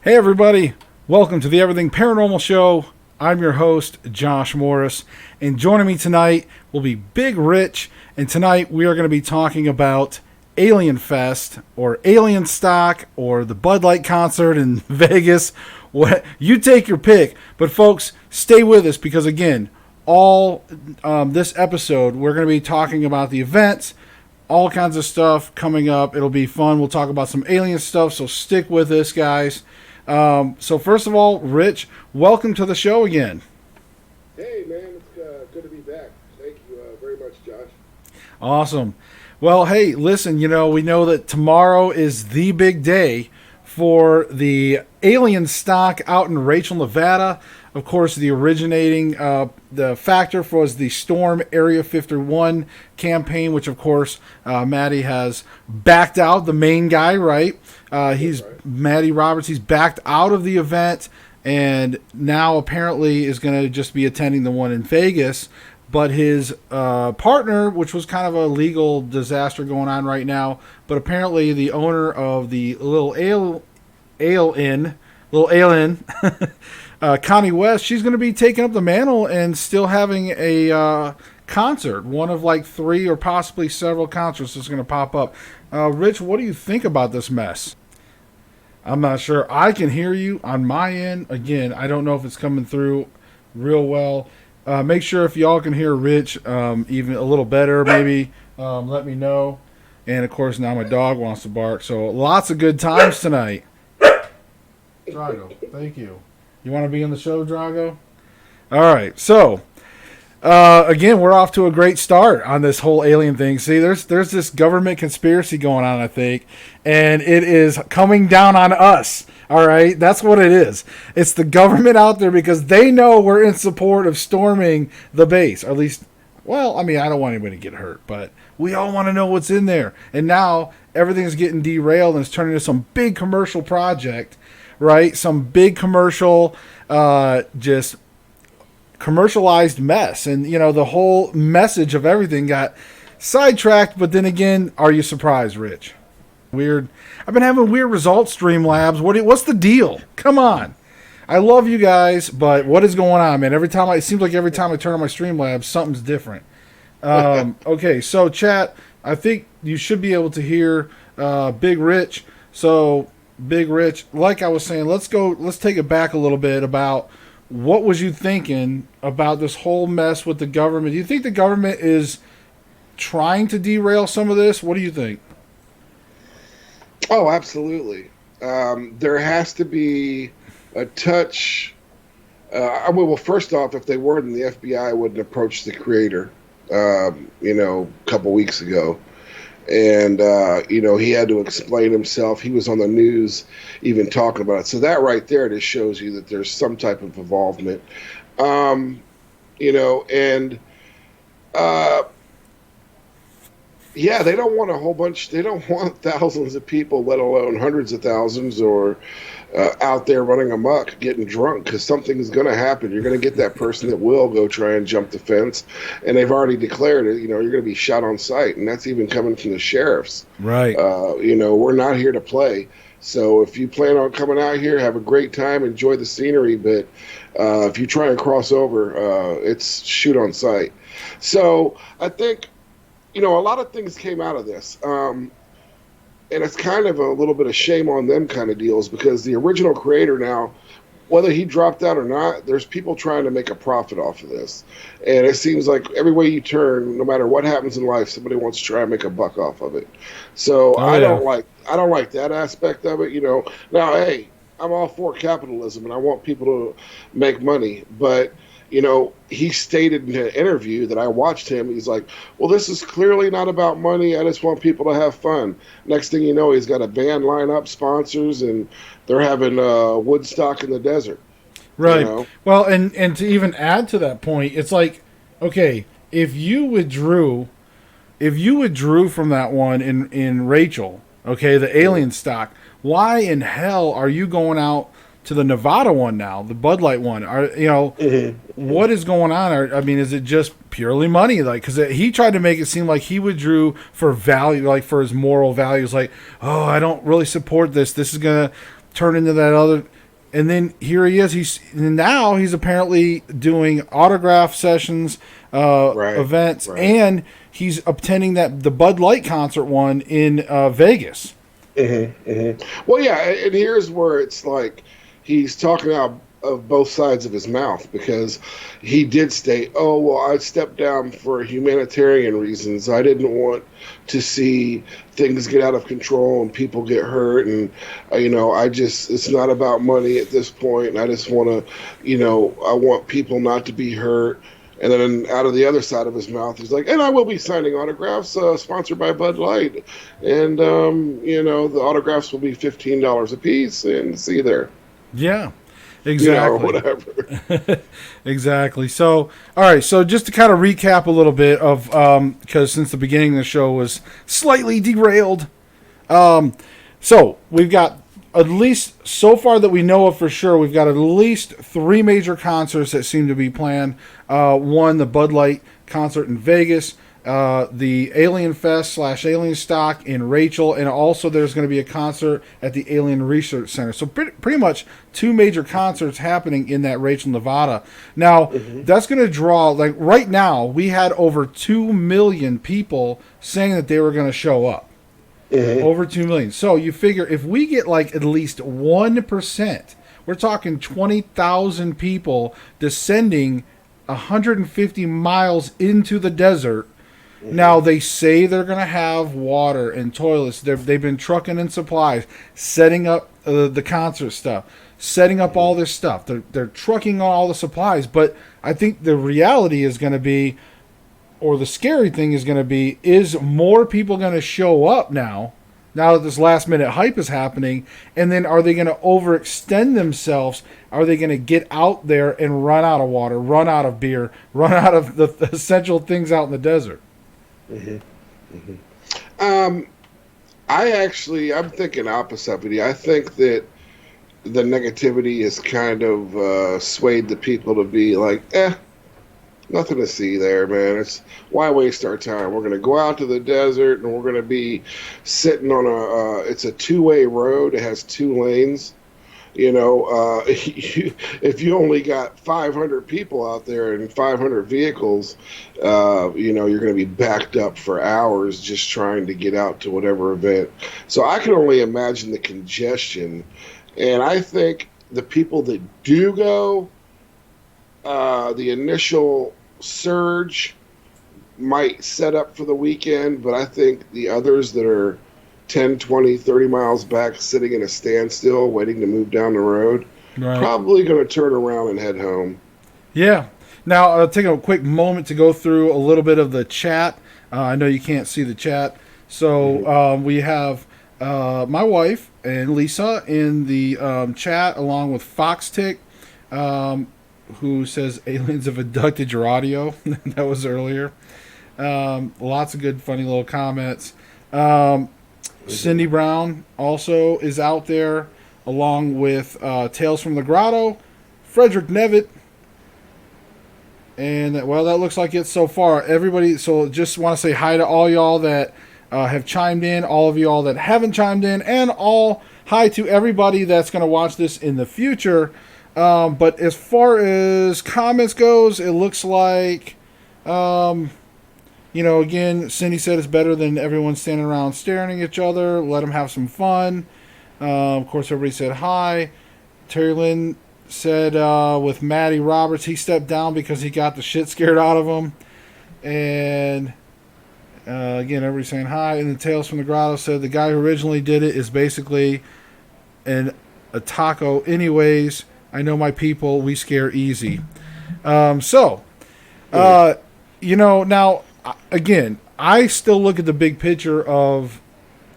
Hey everybody, welcome to the Everything Paranormal Show. I'm your host, Josh Morris, and joining me tonight will be Big Rich, and tonight we are going to be talking about Alien Fest, or ALIENSTOCK, or the Bud Light concert in Vegas. What you take your pick, but folks, stay with us because again, all this episode we're going to be talking about the events, all kinds of stuff coming up. It'll be fun. We'll talk about some alien stuff, so stick with us, guys. So first of all, Rich, welcome to the show again. Hey man, it's good to be back. Thank you very much, Josh. Awesome. Well, hey, listen, we know that tomorrow is the big day for the ALIENSTOCK out in Rachel, Nevada. Of course, the originating, the factor was the Storm Area 51 campaign, which, of course, Matty has backed out, the main guy, right? He's right. Matty Roberts, he's backed out of the event, and now apparently is going to just be attending the one in Vegas. But his partner, which was kind of a legal disaster going on right now, but apparently the owner of the Little Alien, Connie West, she's going to be taking up the mantle and still having a concert. One of like 3 or possibly several concerts that's going to pop up. Rich, what do you think about this mess? I'm not sure. I can hear you on my end. Again, I don't know if it's coming through real well. Make sure if y'all can hear Rich even a little better, maybe let me know. And, of course, now my dog wants to bark. So lots of good times tonight. Drago, thank you. You want to be on the show, Drago? All right. So, again, we're off to a great start on this whole alien thing. See, there's this government conspiracy going on, I think, and it is coming down on us. All right, that's what it is. It's the government out there because they know we're in support of storming the base. Or at least, well, I mean, I don't want anybody to get hurt, but we all want to know what's in there. And now everything's getting derailed and it's turning into some big commercial project, right? Some big commercial, just commercialized mess. And, the whole message of everything got sidetracked. But then again, are you surprised, Rich? Weird. I've been having weird results, Streamlabs. What's the deal? Come on. I love you guys, but what is going on, man? It seems like every time I turn on my Streamlabs, something's different. Okay, so chat, I think you should be able to hear Big Rich. So, Big Rich, like I was saying, let's take it back a little bit about what was you thinking about this whole mess with the government? Do you think the government is trying to derail some of this? What do you think? Oh, absolutely. There has to be a touch. Well, first off, if they weren't in the FBI, wouldn't approach the creator, a couple weeks ago. And, he had to explain himself. He was on the news even talking about it. So that right there just shows you that there's some type of involvement. Yeah, they don't want they don't want thousands of people, let alone hundreds of thousands, or out there running amok, getting drunk, because something's going to happen. You're going to get that person that will go try and jump the fence, and they've already declared it. You're going to be shot on sight, and that's even coming from the sheriffs. Right. We're not here to play. So if you plan on coming out here, have a great time, enjoy the scenery, but if you try and cross over, it's shoot on sight. So I think, a lot of things came out of this. And it's kind of a little bit of shame on them kind of deals, because the original creator now, whether he dropped out or not, there's people trying to make a profit off of this. And it seems like every way you turn, no matter what happens in life, somebody wants to try and make a buck off of it. So I don't like that aspect of it. Now, hey, I'm all for capitalism and I want people to make money, but he stated in an interview that I watched him, he's like, well, this is clearly not about money. I just want people to have fun. Next thing you know, he's got a band lineup, sponsors, and they're having Woodstock in the desert. Right. Well, and to even add to that point, it's like, okay, if you withdrew from that one in Rachel, okay, the ALIENSTOCK, why in hell are you going out to the Nevada one now, the Bud Light one? What is going on? I mean, is it just purely money? Like, because he tried to make it seem like he withdrew for value, like for his moral values. Like, oh, I don't really support this. This is gonna turn into that other And then here he is. He's apparently doing autograph sessions, events, and he's attending the Bud Light concert one in Vegas. Well, yeah, and here's where it's like he's talking out of both sides of his mouth, because he did state, "Oh, well, I stepped down for humanitarian reasons. I didn't want to see things get out of control and people get hurt, and it's not about money at this point. And I just want to, I want people not to be hurt." And then out of the other side of his mouth, he's like, "And I will be signing autographs sponsored by Bud Light. And, the autographs will be $15 a piece, and see you there." Yeah, exactly. Or whatever. Exactly. So, all right. So just to kind of recap a little bit of, because since the beginning of the show was slightly derailed. So we've got, at least so far that we know of for sure, we've got at least 3 major concerts that seem to be planned. One, the Bud Light concert in Vegas, the Alien Fest / ALIENSTOCK in Rachel, and also there's going to be a concert at the Alien Research Center. So pretty much 2 major concerts happening in that Rachel, Nevada. Now, that's going to draw, like right now, we had over 2 million people saying that they were going to show up. Over 2 million. So you figure if we get like at least 1%, we're talking 20,000 people descending 150 miles into the desert. Now, they say they're going to have water and toilets. They've been trucking in supplies, setting up the concert stuff, setting up all this stuff. They're trucking on all the supplies. But I think the reality is going to be, or the scary thing is going to be, is more people going to show up now that this last minute hype is happening? And then are they going to overextend themselves? Are they going to get out there and run out of water, run out of beer, run out of the essential things out in the desert? I'm thinking opposite of you. I think that the negativity has kind of swayed the people to be like, nothing to see there, man. Why waste our time? We're going to go out to the desert, and we're going to be sitting on it's a 2-way road. It has 2 lanes. If you only got 500 people out there and 500 vehicles, you're going to be backed up for hours just trying to get out to whatever event. So I can only imagine the congestion. And I think the people that do go, the initial surge might set up for the weekend, but I think the others that are 10, 20, 30 miles back sitting in a standstill waiting to move down the road, probably going to turn around and head home. Yeah. Now, I'll take a quick moment to go through a little bit of the chat. I know you can't see the chat. So we have my wife and Lisa in the chat, along with Foxtick, who says aliens have abducted your audio. That was earlier. Lots of good, funny little comments. Cindy Brown also is out there, along with Tales from the Grotto, Frederick Nevitt, and that looks like it so far. Everybody, so just want to say hi to all y'all that have chimed in, all of y'all that haven't chimed in, and hi to everybody that's going to watch this in the future. But as far as comments goes, it looks like, again, Cindy said it's better than everyone standing around staring at each other. Let them have some fun. Of course, everybody said hi. Terry Lynn said with Matty Roberts, he stepped down because he got the shit scared out of him. And again, everybody saying hi. And then Tales from the Grotto said the guy who originally did it is basically a taco. Anyways, I know my people, we scare easy. Now, again, I still look at the big picture of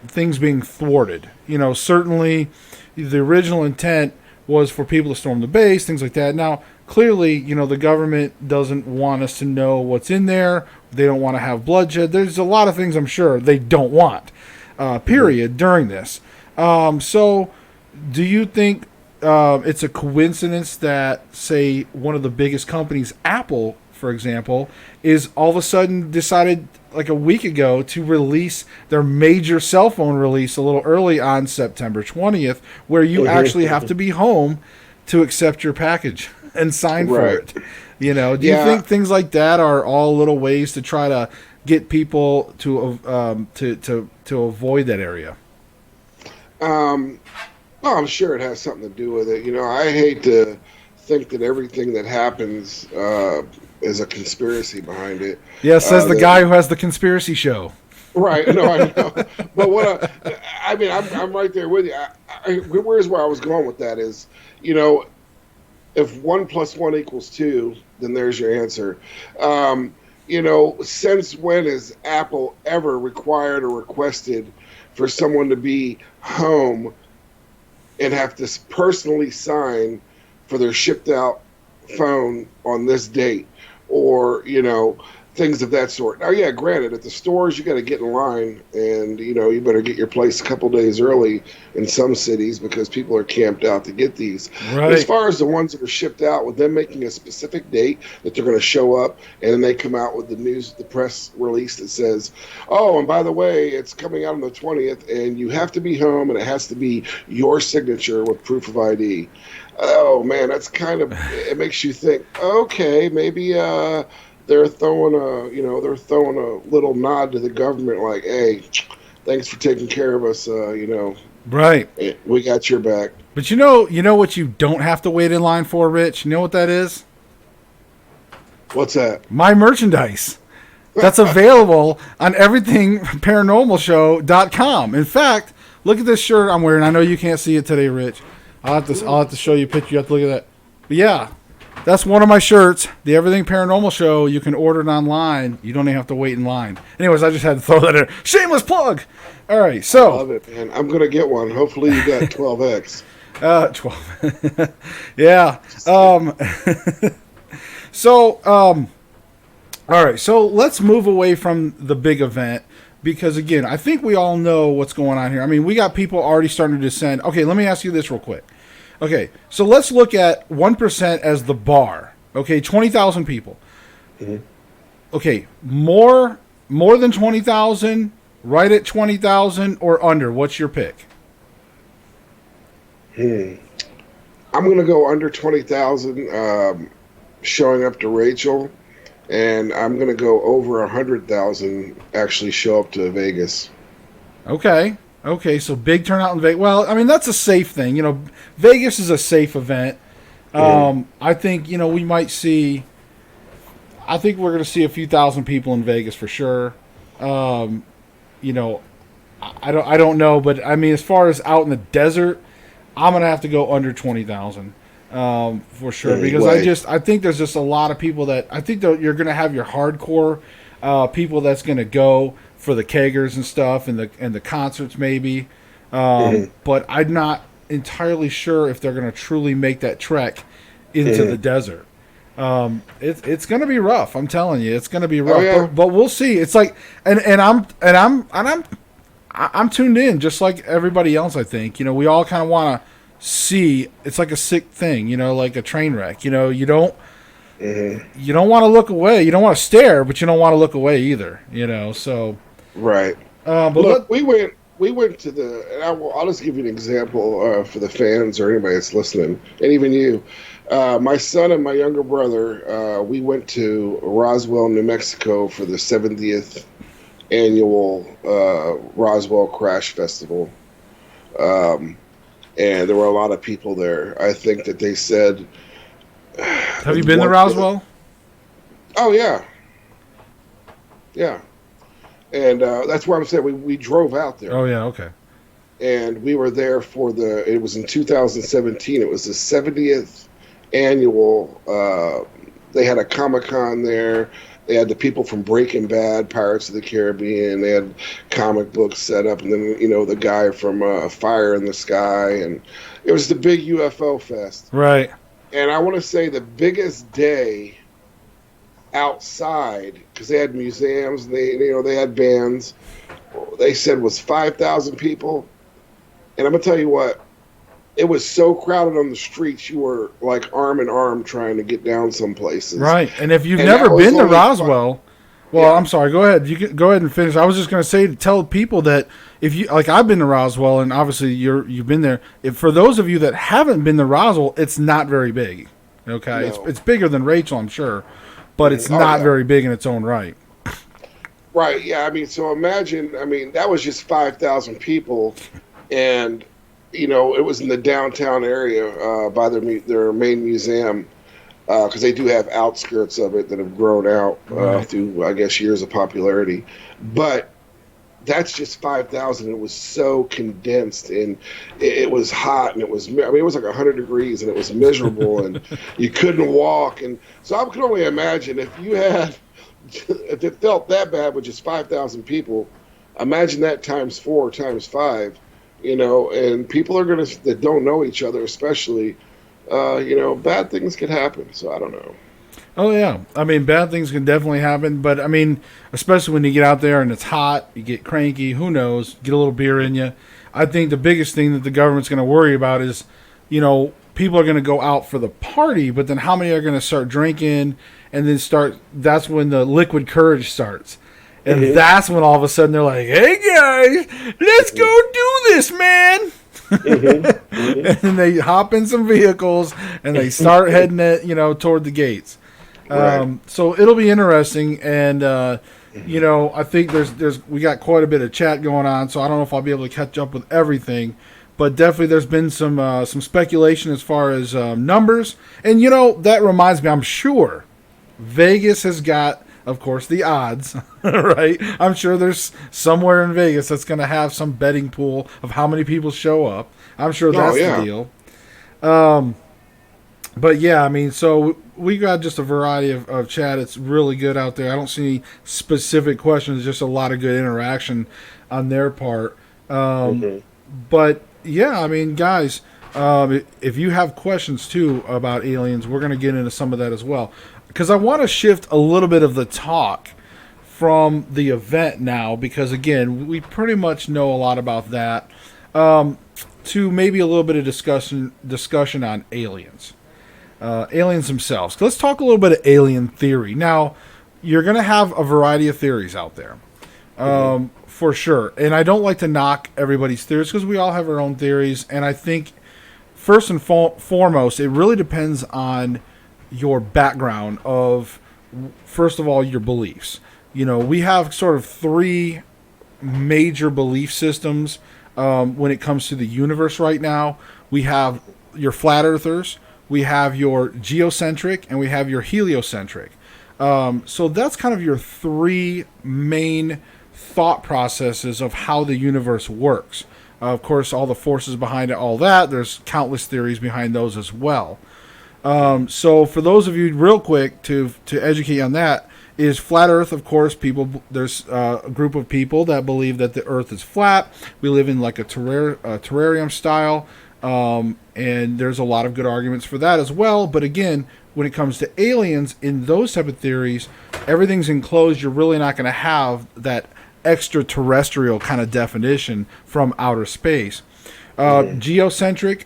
things being thwarted. Certainly the original intent was for people to storm the base, things like that. Now, clearly, the government doesn't want us to know what's in there. They don't want to have bloodshed. There's a lot of things I'm sure they don't want, during this. So do you think it's a coincidence that, say, one of the biggest companies, Apple, for example, is all of a sudden decided like a week ago to release their major cell phone release a little early on September 20th, where you actually have to be home to accept your package and sign for Right. it. You know, do you think things like that are all little ways to try to get people to avoid that area? Well, I'm sure it has something to do with it. You know, I hate to think that everything that happens is a conspiracy behind it. Yeah, says the guy who has the conspiracy show. Right. No, I know. But I mean, I'm right there with you. Where's where I was going with that is, you know, if 1 + 1 = 2, then there's your answer. You know, since when has Apple ever required or requested for someone to be home and have to personally sign for their shipped out phone on this date, or, you know, things of that sort? Now, yeah, granted, at the stores, you got to get in line, and, you know, you better get your place a couple days early in some cities because people are camped out to get these. Right. But as far as the ones that are shipped out, with them making a specific date that they're going to show up, and then they come out with the press release that says, oh, and by the way, it's coming out on the 20th, and you have to be home, and it has to be your signature with proof of ID. Oh, man, that's kind of, it makes you think, okay, maybe, they're throwing a little nod to the government, like, hey, thanks for taking care of us. You know, right? We got your back. But you know what you don't have to wait in line for, Rich? You know what that is? What's that? My merchandise. That's available on everythingparanormalshow.com. In fact, look at this shirt I'm wearing. I know you can't see it today, Rich. I'll have to show you a picture. You have to look at that. But yeah. That's one of my shirts, the Everything Paranormal Show. You can order it online. You don't even have to wait in line. Anyways, I just had to throw that in. Shameless plug. All right, so. I love it, man. I'm going to get one. Hopefully you got 12X. 12. Yeah. All right, so let's move away from the big event because, again, I think we all know what's going on here. I mean, we got people already starting to descend. Okay, let me ask you this real quick. Okay, so let's look at 1% as the bar. Okay, 20,000 people. Mm-hmm. Okay, more than 20,000, right at 20,000, or under? What's your pick? I'm going to go under 20,000 showing up to Rachel, and I'm going to go over 100,000 actually show up to Vegas. Okay, so big turnout in Vegas. Well, I mean, that's a safe thing. You know, Vegas is a safe event. I think, you know, we might see... I think we're going to see a few thousand people in Vegas for sure. You know, I don't know, but, I mean, as far as out in the desert, I'm going to have to go under 20,000 for sure. Because I think there's just a lot of people that... I think that you're going to have your hardcore people that's going to go for the keggers and stuff and the concerts maybe. But I'm not entirely sure if they're going to truly make that trek into the desert. It's going to be rough. I'm telling you, it's going to be rough. Oh, yeah. But we'll see. It's like, and I'm tuned in just like everybody else. I think, you know, we all kind of want to see. It's like a sick thing, you know, like a train wreck. You know, you don't want to look away. You don't want to stare, but you don't want to look away either. You know, so. Right. But look, we went to the. And I'll just give you an example for the fans or anybody that's listening, and even you. My son and my younger brother, we went to Roswell, New Mexico for the 70th annual Roswell Crash Festival, and there were a lot of people there. I think that they said. Have you been to Roswell? Oh yeah. Yeah. And that's why I'm saying we drove out there. Oh, yeah, okay. And we were there it was in 2017. It was the 70th annual. They had a Comic-Con there. They had the people from Breaking Bad, Pirates of the Caribbean. They had comic books set up. And then, you know, the guy from Fire in the Sky. And it was the big UFO fest. Right. And I want to say the biggest day outside, because they had museums, and they had bands. They said was 5,000 people, and I'm gonna tell you what, it was so crowded on the streets. You were like arm in arm trying to get down some places. Right, and if you've never been to Roswell, Well, I'm sorry. Go ahead. You can go ahead and finish. I was just going to say to tell people that if you like, I've been to Roswell, and obviously you've been there. If for those of you that haven't been to Roswell, it's not very big. Okay, No. it's bigger than Rachel, I'm sure, but it's Oh, not yeah. very big in its own right. Right. Yeah. I mean, so imagine. I mean, that was just 5,000 people, and it was in the downtown area by their main museum, because they do have outskirts of it that have grown out Right. through, I guess, years of popularity. But that's just 5,000. It was so condensed, and it was hot, and it was like 100 degrees, and it was miserable, and you couldn't walk. And so I could only imagine if it felt that bad with just 5,000 people, imagine that times 4, times 5, and people are going to, that don't know each other, especially, bad things could happen. So I don't know. Oh yeah, I mean bad things can definitely happen, but I mean especially when you get out there and it's hot, you get cranky. Who knows? Get a little beer in you. I think the biggest thing that the government's going to worry about is, people are going to go out for the party, but then how many are going to start drinking and then start? That's when the liquid courage starts, and that's when all of a sudden they're like, "Hey guys, let's go do this, man." And then they hop in some vehicles and they start heading it, toward the gates. Right. So it'll be interesting, and I think we got quite a bit of chat going on, so I don't know if I'll be able to catch up with everything, but definitely there's been some speculation as far as numbers, and that reminds me, I'm sure Vegas has got, of course, the odds, right? I'm sure there's somewhere in Vegas that's going to have some betting pool of how many people show up. I'm sure that's the deal. But yeah, I mean, so we got just a variety of chat. It's really good out there. I don't see any specific questions, just a lot of good interaction on their part. But yeah, I mean, guys, if you have questions too about aliens, we're going to get into some of that as well. Because I want to shift a little bit of the talk from the event now, because again, we pretty much know a lot about that, to maybe a little bit of discussion on aliens. Aliens themselves. Let's talk a little bit of alien theory. Now, you're going to have a variety of theories out there, for sure. And I don't like to knock everybody's theories because we all have our own theories. And I think, first and foremost, it really depends on your background of, first of all, your beliefs. We have sort of 3 major belief systems when it comes to the universe right now. We have your flat earthers, we have your geocentric, and we have your heliocentric. So that's kind of your 3 main thought processes of how the universe works. Of course, all the forces behind it, all that, there's countless theories behind those as well. So for those of you, real quick, to educate on that, is flat Earth, of course, there's a group of people that believe that the Earth is flat. We live in like a terrarium style, and there's a lot of good arguments for that as well. But again, when it comes to aliens, in those type of theories, everything's enclosed. You're really not going to have that extraterrestrial kind of definition from outer space. Geocentric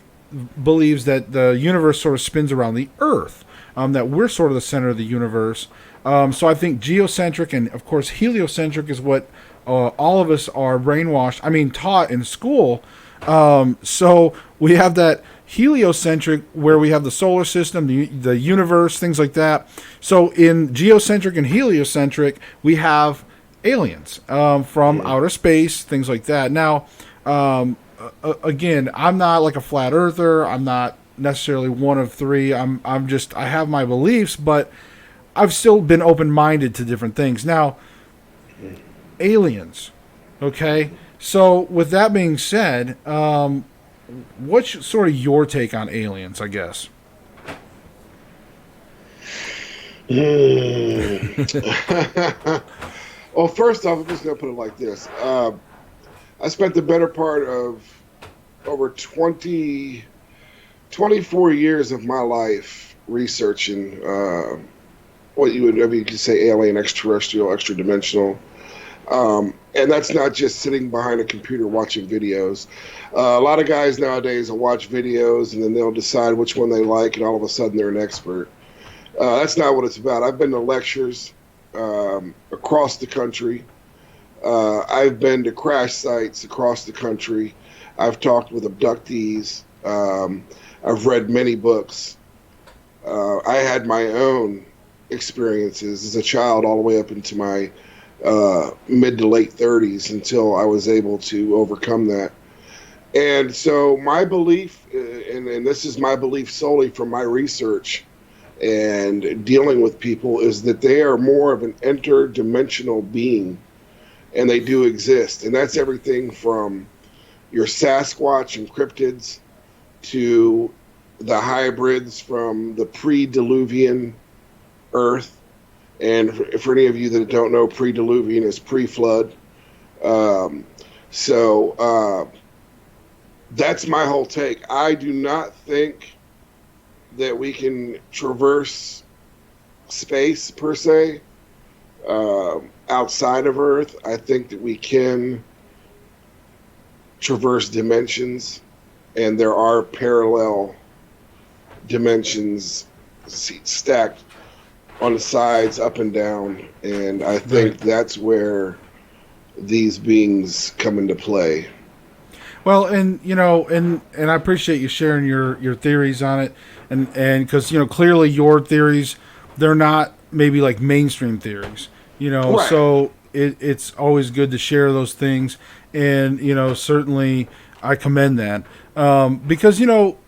believes that the universe sort of spins around the Earth, that we're sort of the center of the universe. So I think geocentric and, of course, heliocentric is what all of us are taught in school. So we have that heliocentric where we have the solar system, the universe, things like that. So in geocentric and heliocentric, we have aliens from outer space, things like that. Now, again, I'm not like a flat earther. I'm not necessarily one of 3. I have my beliefs, but I've still been open-minded to different things. Now, aliens, okay? So with that being said, what's sort of your take on aliens, I guess? Well, first off, I'm just going to put it like this. I spent the better part of over 24 years of my life researching what you could say alien, extraterrestrial, extra-dimensional. And that's not just sitting behind a computer watching videos. A lot of guys nowadays will watch videos and then they'll decide which one they like, and all of a sudden they're an expert. That's not what it's about. I've been to lectures across the country. I've been to crash sites across the country. I've talked with abductees. I've read many books. I had my own experiences as a child all the way up into my mid to late 30s until I was able to overcome that. And so my belief, and this is my belief solely from my research and dealing with people, is that they are more of an interdimensional being, and they do exist. And that's everything from your Sasquatch and cryptids to the hybrids from the pre-Diluvian Earth. And for any of you that don't know, pre-Diluvian is pre-flood. That's my whole take. I do not think that we can traverse space per se outside of Earth. I think that we can traverse dimensions, and there are parallel dimensions stacked on the sides, up and down, and I think that's where these beings come into play. Well, and I appreciate you sharing your theories on it, and because clearly your theories, they're not maybe like mainstream theories, Right. So it's always good to share those things, and certainly I commend that, because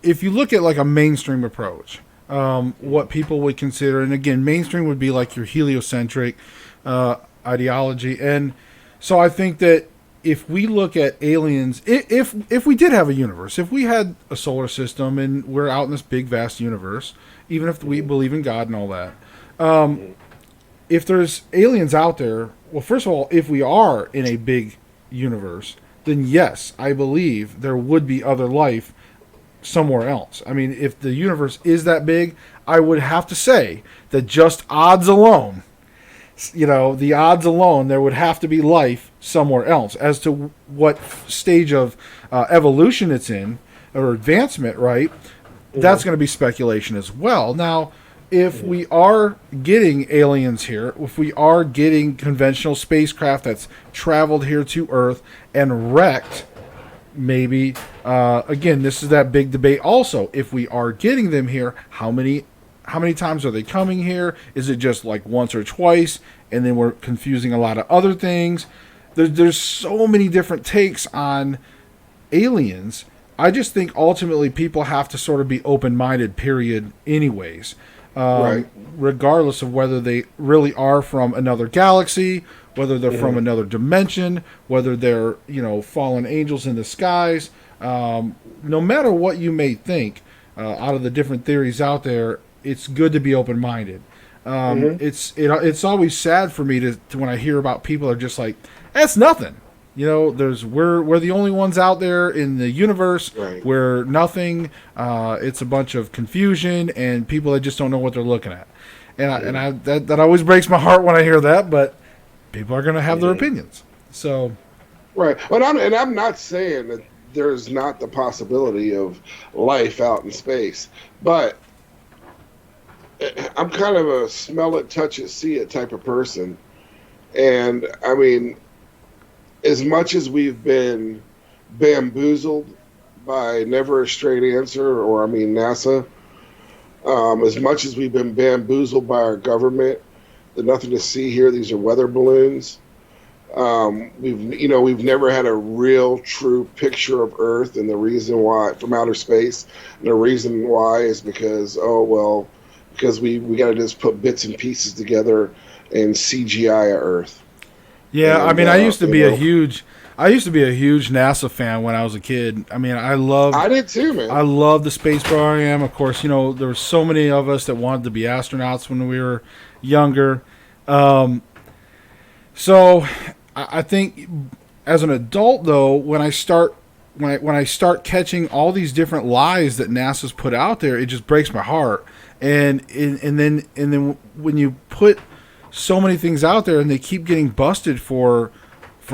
if you look at like a mainstream approach, what people would consider, and again, mainstream would be like your heliocentric ideology, and so I think that if we look at aliens, if we did have a universe, if we had a solar system and we're out in this big vast universe, even if we believe in God and all that, if there's aliens out there, well, first of all, if we are in a big universe, then yes, I believe there would be other life somewhere else. I mean, if the universe is that big, I would have to say that just odds alone, the odds alone, there would have to be life somewhere else. As to what stage of evolution it's in, or advancement, right? That's going to be speculation as well. Now, if we are getting aliens here, if we are getting conventional spacecraft that's traveled here to Earth and wrecked, maybe, again, this is that big debate also. If we are getting them here, how many times are they coming here? Is it just like once or twice, and then we're confusing a lot of other things? There's so many different takes on aliens. I just think ultimately people have to sort of be open-minded, period, anyways. Right. Regardless of whether they really are from another galaxy, whether they're from another dimension, whether they're, fallen angels in the skies. No matter what you may think, out of the different theories out there, it's good to be open-minded. It's always sad for me to when I hear about people are just like, that's nothing. We're the only ones out there in the universe. Right. We're nothing. It's a bunch of confusion and people that just don't know what they're looking at. And that always breaks my heart when I hear that. But people are going to have their opinions. So, right. But I'm not saying that there's not the possibility of life out in space, but I'm kind of a smell it, touch it, see it type of person. And I mean, as much as we've been bamboozled by Never a Straight Answer, or NASA, as much as we've been bamboozled by our government, there's nothing to see here. These are weather balloons. We've never had a real, true picture of Earth, and the reason why, from outer space, and the reason why is because we got to just put bits and pieces together and CGI Earth. Yeah, And, I mean, I used to be a huge NASA fan when I was a kid. I mean, I did too, man. I loved the space program. Of course, there were so many of us that wanted to be astronauts when we were younger. So I think as an adult, though, when I start catching all these different lies that NASA's put out there, it just breaks my heart. And then when you put so many things out there and they keep getting busted for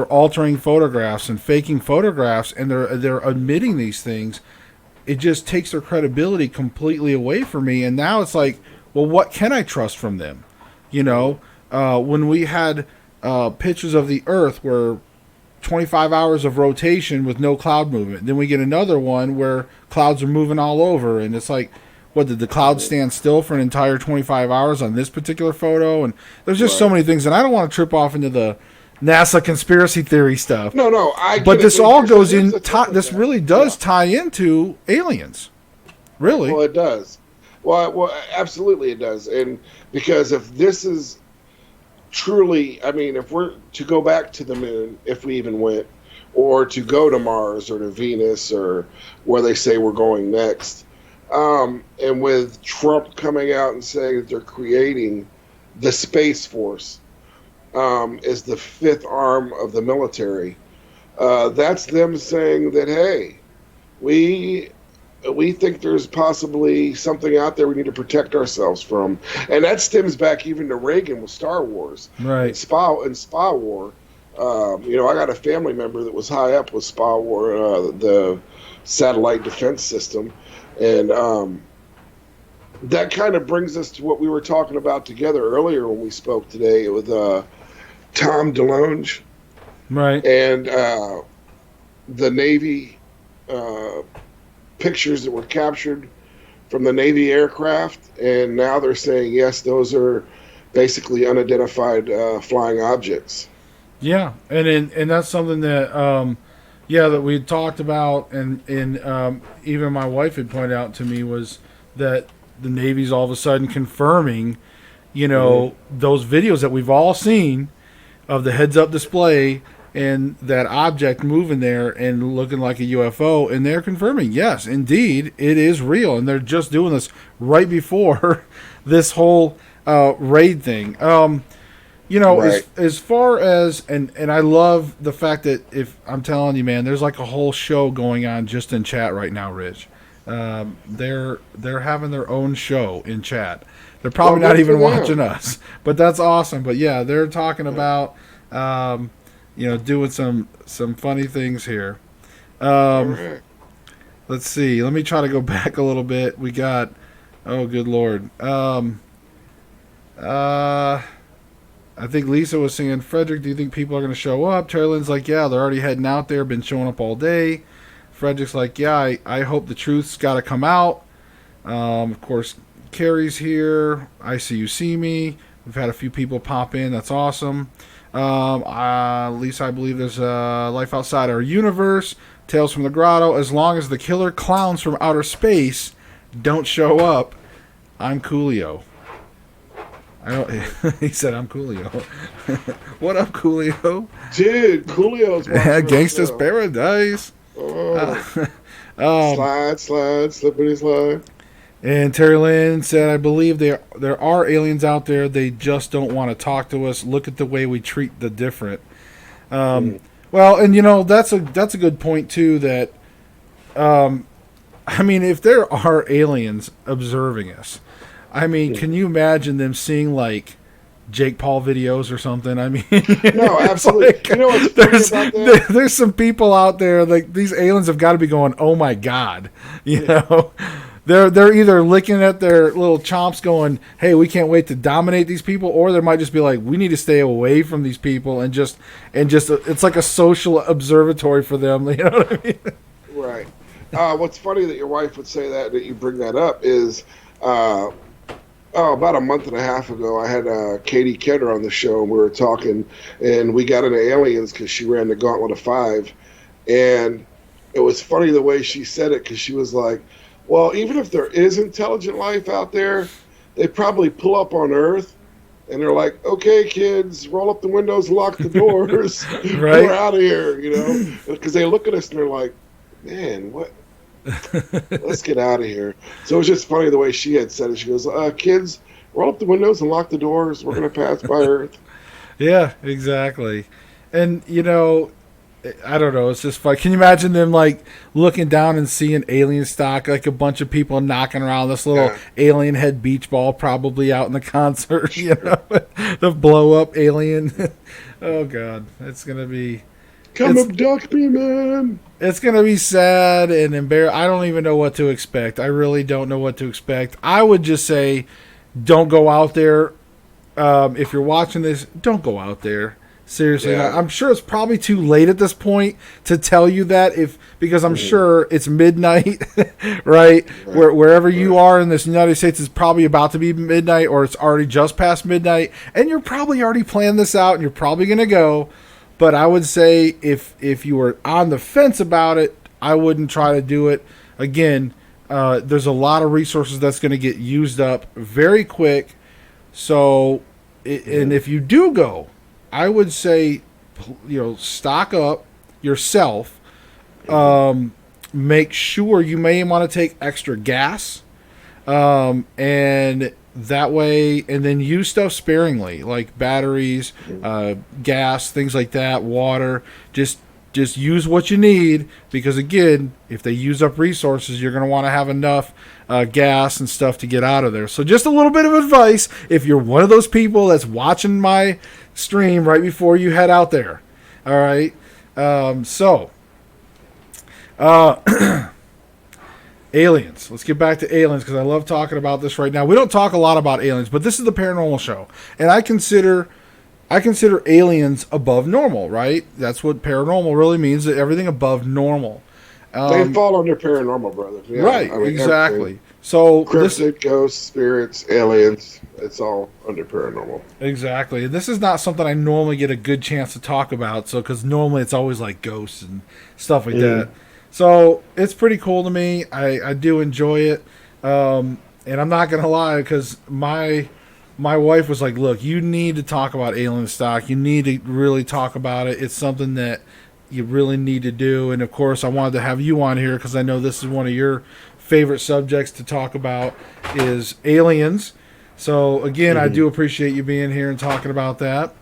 altering photographs and faking photographs, and they're admitting these things, it just takes their credibility completely away from me. And now it's like, well, what can I trust from them? when we had pictures of the Earth where 25 hours of rotation with no cloud movement. Then we get another one where clouds are moving all over, and it's like, what, did the clouds stand still for an entire 25 hours on this particular photo? And there's just so many things, and I don't want to trip off into the NASA conspiracy theory stuff. No, but this all goes in. This really does tie into aliens. Really? Well, it does. Well, absolutely it does. And because if this is truly, I mean, if we're to go back to the moon, if we even went, or to go to Mars or to Venus or where they say we're going next, and with Trump coming out and saying that they're creating the Space Force as the fifth arm of the military, that's them saying that, hey, we think there's possibly something out there we need to protect ourselves from. And that stems back even to Reagan with Star Wars. Right. And Spa War. I got a family member that was high up with Spa War, the satellite defense system. And that kind of brings us to what we were talking about together earlier when we spoke today with Tom DeLonge. Right. And the Navy pictures that were captured from the Navy aircraft, and now they're saying, yes, those are basically unidentified flying objects. Yeah, and that's something that, that we had talked about, and even my wife had pointed out to me, was that the Navy's all of a sudden confirming, those videos that we've all seen of the heads-up display and that object moving there and looking like a UFO, and they're confirming, yes, indeed, it is real, and they're just doing this right before this whole raid thing. Right. as far as, and I love the fact that, if I'm telling you, man, there's like a whole show going on just in chat right now, Rich. They're having their own show in chat. They're probably not even watching us, but that's awesome. But yeah, they're talking about doing some funny things here. Let's see. Let me try to go back a little bit. We got, oh, good Lord. I think Lisa was saying, Frederick, do you think people are going to show up? Terry Lynn's like, yeah, they're already heading out there, been showing up all day. Frederick's like, yeah, I hope the truth's got to come out. Of course, Carrie's here. I see you see me. We've had a few people pop in. That's awesome. Lisa, I believe there's life outside our universe. Tales from the Grotto. As long as the killer clowns from outer space don't show up, I'm Coolio. He said, I'm Coolio. What up, Coolio? Dude, Coolio's Gangsta's Paradise. Slide, slippity slide. And Terry Lynn said, I believe there are aliens out there. They just don't want to talk to us. Look at the way we treat the different. Well, and that's a good point too, that if there are aliens observing us, can you imagine them seeing like Jake Paul videos or something? No, absolutely. Like, what's funny about that? There's some people out there, like, these aliens have got to be going, oh my God, They're either licking at their little chomps going, hey, we can't wait to dominate these people, or they might just be like, we need to stay away from these people and just it's like a social observatory for them. You know what I mean? Right. What's funny that your wife would say that you bring that up is about a month and a half ago, I had Katie Kidder on the show, and we were talking, and we got into aliens because she ran the Gauntlet of Five. And it was funny the way she said it, because she was like, well, even if there is intelligent life out there, they probably pull up on Earth, and they're like, okay, kids, roll up the windows, lock the doors, right? We're out of here, because they look at us and they're like, man, what? Let's get out of here. So it was just funny the way she had said it. She goes, kids, roll up the windows and lock the doors. We're going to pass by Earth. Yeah, exactly. And, I don't know. It's just fun. Can you imagine them like looking down and seeing ALIENSTOCK, like a bunch of people knocking around this little alien head beach ball, probably out in the concert, the blow up alien. Oh God, it's going to be... Come abduct me, man. It's going to be sad and embarrassing. I don't even know what to expect. I really don't know what to expect. I would just say, don't go out there if you're watching this, don't go out there. Seriously, Yeah. I'm sure it's probably too late at this point to tell you that because I'm sure it's midnight, right? Wherever you are in this United States, it's probably about to be midnight or it's already just past midnight, and you're probably already planned this out and you're probably going to go. But I would say if you were on the fence about it, I wouldn't try to do it. Again, there's a lot of resources that's going to get used up very quick. So, and if you do go, I would say, stock up yourself. Make sure you may want to take extra gas, and that way, and then use stuff sparingly, like batteries, gas, things like that, water. Just use what you need, because again, if they use up resources, you're going to want to have enough gas and stuff to get out of there. So just a little bit of advice if you're one of those people that's watching my stream right before you head out there. All right. Aliens. Let's get back to aliens, because I love talking about this right now. We don't talk a lot about aliens, but this is the paranormal show, and I consider aliens above normal, right? That's what paranormal really means, that everything above normal. They fall under paranormal, brother. Yeah, right, exactly. Everything. So Cryptid, ghosts, spirits, aliens, it's all under paranormal. Exactly. This is not something I normally get a good chance to talk about, so because normally it's always like ghosts and stuff like that. So it's pretty cool to me. I do enjoy it. And I'm not going to lie, because my wife was like, look, you need to talk about ALIENSTOCK. You need to really talk about it. It's something that you really need to do. And, of course, I wanted to have you on here because I know this is one of your favorite subjects to talk about is aliens. So, again, I do appreciate you being here and talking about that.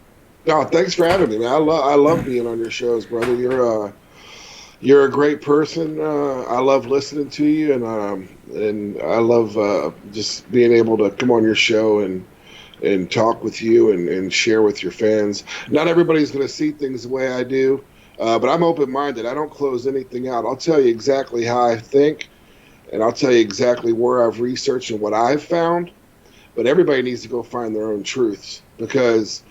No, thanks for having me, man. I love being on your shows, brother. You're a great person. I love listening to you, and I love just being able to come on your show and talk with you and share with your fans. Not everybody's going to see things the way I do, but I'm open-minded. I don't close anything out. I'll tell you exactly how I think, and I'll tell you exactly where I've researched and what I've found. But everybody needs to go find their own truths, because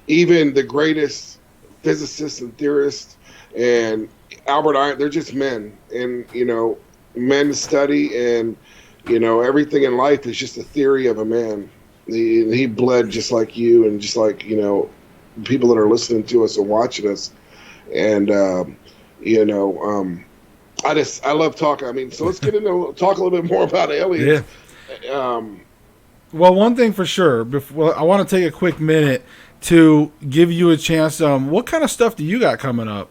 even the greatest physicists and theorists and Albert Einstein, they're just men, and men study, and everything in life is just a theory of a man. He bled just like you, and just like people that are listening to us and watching us, and I love talking. I mean, so let's get into talk a little bit more about aliens. Yeah. Well, one thing for sure, I want to take a quick minute to give you a chance. What kind of stuff do you got coming up?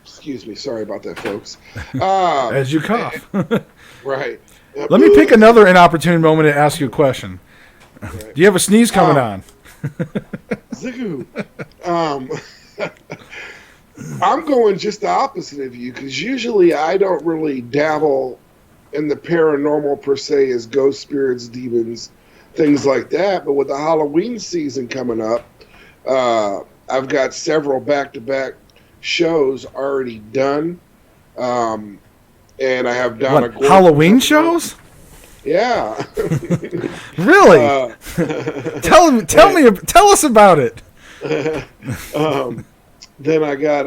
Excuse me. Sorry about that, folks. As you cough. Right. Let me pick another inopportune moment to ask you a question. Right. Do you have a sneeze coming on? Zigoo. I'm going just the opposite of you, because usually I don't really dabble in the paranormal per se, as ghost, spirits, demons, things like that. But with the Halloween season coming up, I've got several back-to-back shows already done, and I have done Halloween shows. Yeah. Really? Tell us about it. Then I got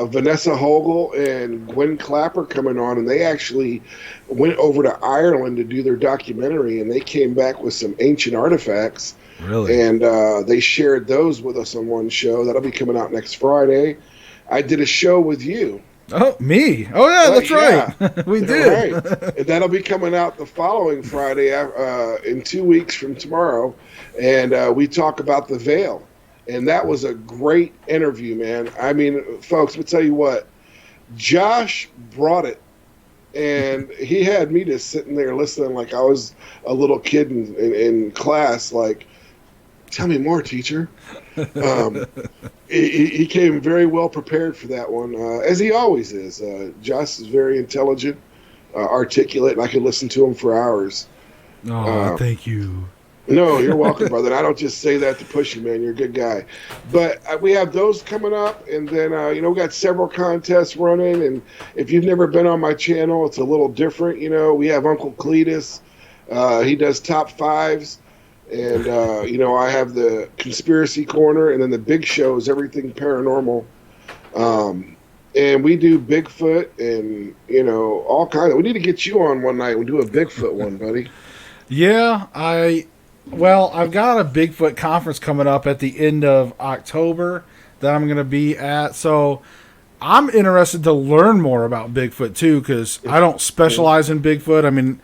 Vanessa Hogel and Gwen Clapper coming on, and they actually went over to Ireland to do their documentary, and they came back with some ancient artifacts. Really? And they shared those with us on one show. That'll be coming out next Friday. I did a show with you. Oh, me? Oh, yeah, that's right. We did. Right. And that'll be coming out the following Friday, in 2 weeks from tomorrow. And we talk about the veil. And that was a great interview, man. I mean, folks, I'll tell you what. Josh brought it. And he had me just sitting there listening like I was a little kid in class, like, tell me more, teacher. He came very well prepared for that one, as he always is. Josh is very intelligent, articulate, and I could listen to him for hours. Oh, thank you. No, you're welcome, brother. And I don't just say that to push you, man. You're a good guy. But we have those coming up, and then we got several contests running. And if you've never been on my channel, it's a little different. We have Uncle Cletus. He does top fives. And I have the conspiracy corner, and then the big show is everything paranormal. And we do Bigfoot and all kind of. We need to get you on one night. We'll do a Bigfoot one, buddy. Yeah, I've got a Bigfoot conference coming up at the end of October that I'm going to be at. So I'm interested to learn more about Bigfoot too, because I don't specialize in Bigfoot. I mean,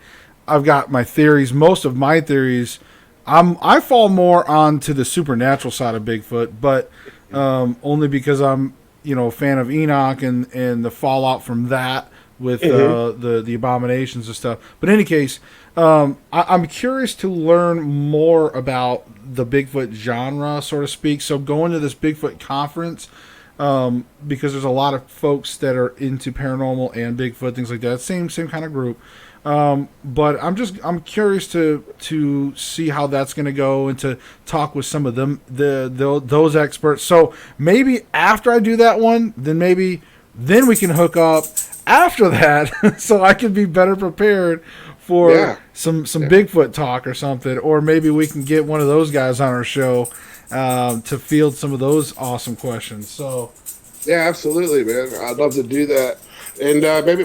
I've got my theories. Most of my theories, I fall more onto the supernatural side of Bigfoot, but only because I'm a fan of Enoch and the fallout from that with the abominations and stuff. But in any case, I'm curious to learn more about the Bigfoot genre, so to speak. So going to this Bigfoot conference, because there's a lot of folks that are into paranormal and Bigfoot, things like that. Same kind of group. But I'm curious to see how that's going to go and to talk with some of them, those experts. So maybe after I do that one, then we can hook up after that, so I can be better prepared for some Bigfoot talk or something. Or maybe we can get one of those guys on our show to field some of those awesome questions. So yeah, absolutely, man. I'd love to do that, and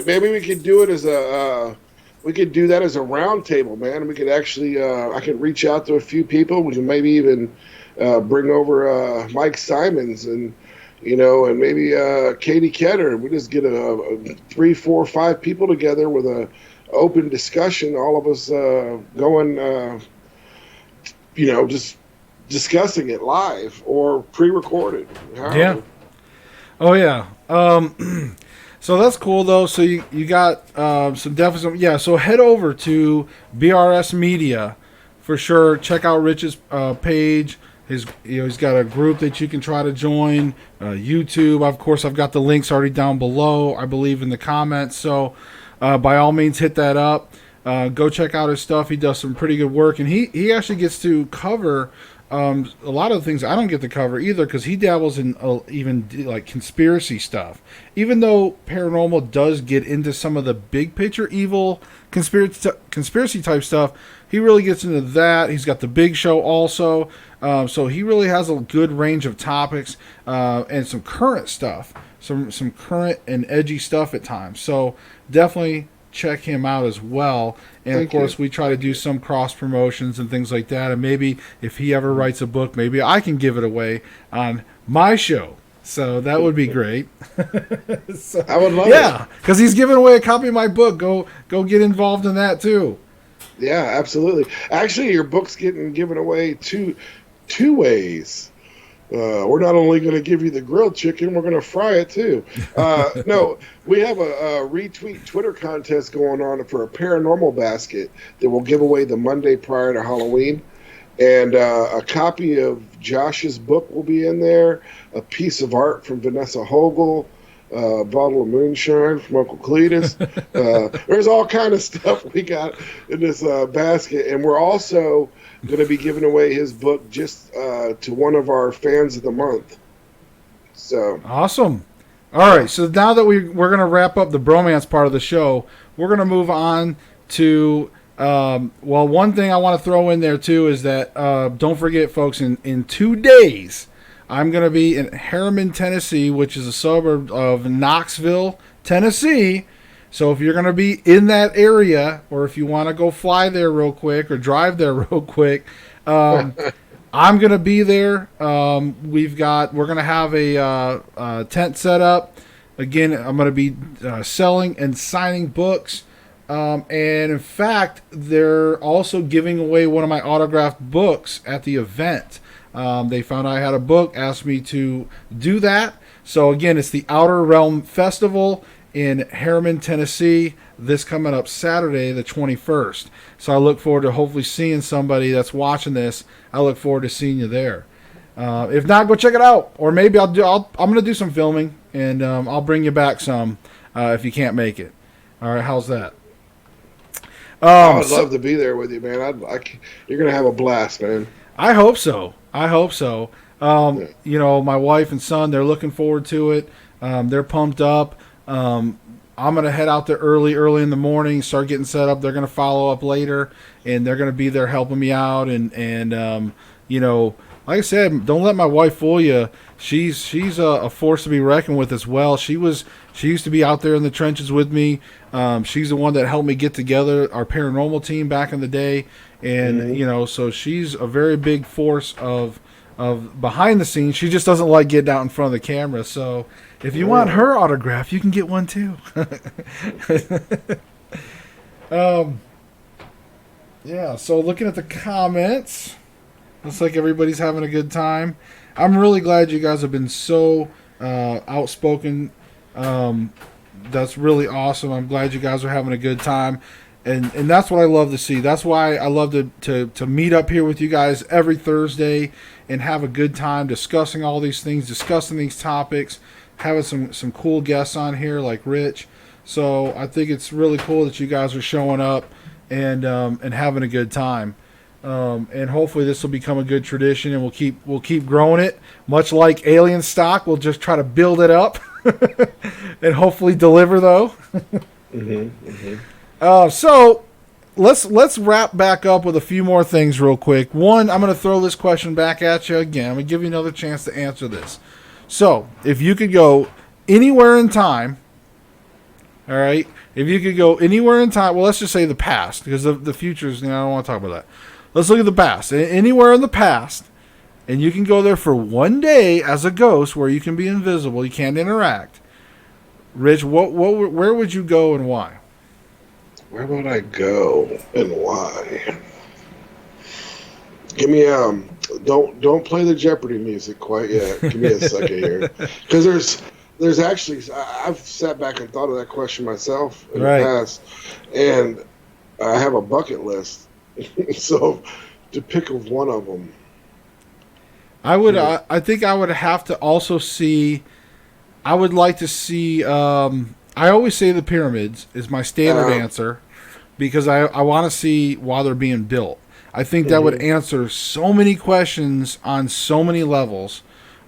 maybe we could do it as a. We could do that as a round table, man. We could actually, I could reach out to a few people. We can maybe even bring over Mike Simons and maybe Katie Ketter. We just get a 3, 4, 5 people together with a open discussion. All of us going, just discussing it live or pre-recorded. Yeah. Oh yeah. So that's cool though. So you got some definitely So head over to BRS Media for sure. Check out Rich's page. He's got a group that you can try to join. YouTube, of course, I've got the links already down below, I believe, in the comments. So by all means, hit that up. Go check out his stuff. He does some pretty good work, and he actually gets to cover a lot of the things I don't get to cover either, because he dabbles in even like conspiracy stuff. Even though paranormal does get into some of the big picture evil conspiracy type stuff, he really gets into that. He's got the big show also, so he really has a good range of topics and some current stuff, some current and edgy stuff at times. So definitely check him out as well. And of course, we try to do some cross promotions and things like that. And maybe if he ever writes a book, maybe I can give it away on my show. So that would be great. So, I would love it. Yeah, because he's giving away a copy of my book. Go get involved in that too. Yeah, absolutely. Actually, your book's getting given away two ways. We're not only going to give you the grilled chicken, we're going to fry it too. No, we have a retweet Twitter contest going on for a paranormal basket that we'll give away the Monday prior to Halloween. And a copy of Josh's book will be in there, a piece of art from Vanessa Hogel, a bottle of moonshine from Uncle Cletus. There's all kind of stuff we got in this basket. And we're also going to be giving away his book just to one of our fans of the month. So awesome. All right, so now that we're going to wrap up the bromance part of the show, we're going to move on to one thing I want to throw in there too is that don't forget, folks, in 2 days I'm going to be in Harriman, Tennessee, which is a suburb of Knoxville, Tennessee. So if you're going to be in that area, or if you want to go fly there real quick or drive there real quick, I'm going to be there. We're going to have a tent set up. Again, I'm going to be selling and signing books. And in fact, they're also giving away one of my autographed books at the event. They found I had a book, asked me to do that. So again, it's the Outer Realm Festival in Harriman, Tennessee, this coming up Saturday, the 21st. So I look forward to hopefully seeing somebody that's watching this. I look forward to seeing you there. If not, go check it out. Or maybe I'm going to do some filming, and I'll bring you back some if you can't make it. All right, how's that? I would love to be there with you, man. You're going to have a blast, man. I hope so. My wife and son, they're looking forward to it. They're pumped up. I'm going to head out there early in the morning, start getting set up. They're going to follow up later, and they're going to be there helping me out. And you know, like I said, don't let my wife fool you. She's a force to be reckoned with as well. She used to be out there in the trenches with me. She's the one that helped me get together our paranormal team back in the day, and you know, so she's a very big force of behind the scenes. She just doesn't like getting out in front of the camera. So if you want her autograph, you can get one too. Yeah, so looking at the comments, looks like everybody's having a good time. I'm really glad you guys have been so outspoken. That's really awesome. I'm glad you guys are having a good time. And that's what I love to see. That's why I love to meet up here with you guys every Thursday and have a good time discussing all these things, discussing these topics, having some cool guests on here like Rich. So I think it's really cool that you guys are showing up and having a good time. And hopefully this will become a good tradition, and we'll keep growing it. Much like ALIENSTOCK, we'll just try to build it up and hopefully deliver though. So let's wrap back up with a few more things real quick. One, I'm going to throw this question back at you again. I'm going to give you another chance to answer this. So if you could go anywhere in time, all right, if you could go anywhere in time, well, let's just say the past, because the future is, I don't want to talk about that. Let's look at the past. Anywhere in the past, and you can go there for one day as a ghost where you can be invisible, you can't interact. Rich, where would you go and why? Where would I go and why? Give me don't play the Jeopardy music quite yet. Give me a second here, because there's actually, I've sat back and thought of that question myself in the past, and I have a bucket list. So to pick of one of them, I think I would have to also see. I would like to see. I always say the pyramids is my standard answer, because I want to see why they're being built. I think that would answer so many questions on so many levels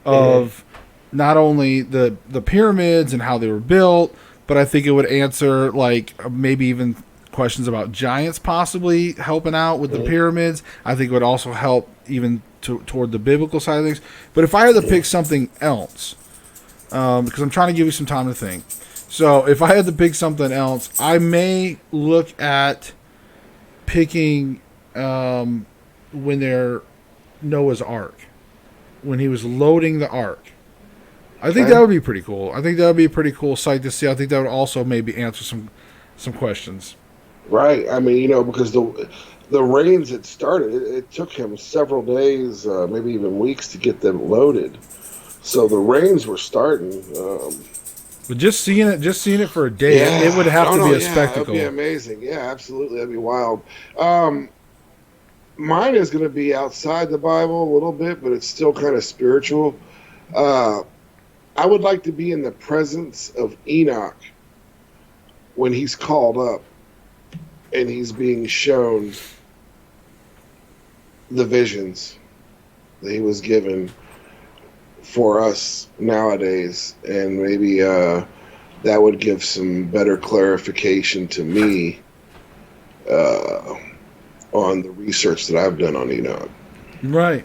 of not only the pyramids and how they were built, but I think it would answer like maybe even questions about giants possibly helping out with the pyramids. I think it would also help even toward the biblical side of things. But if I had to pick something else, because I'm trying to give you some time to think. So if I had to pick something else, I may look at picking when they're Noah's Ark, when he was loading the Ark. I think that would be pretty cool. I think that would be a pretty cool sight to see. I think that would also maybe answer some questions. Right. I mean, because the rains had started. It took him several days, maybe even weeks, to get them loaded. So the rains were starting. But just seeing it for a day, it would have to be a spectacle. It would be amazing. Yeah, absolutely. That'd be wild. Mine is going to be outside the Bible a little bit, but it's still kind of spiritual. I would like to be in the presence of Enoch when he's called up and he's being shown the visions that he was given for us nowadays, and maybe that would give some better clarification to me on the research that I've done on Enoch. Right.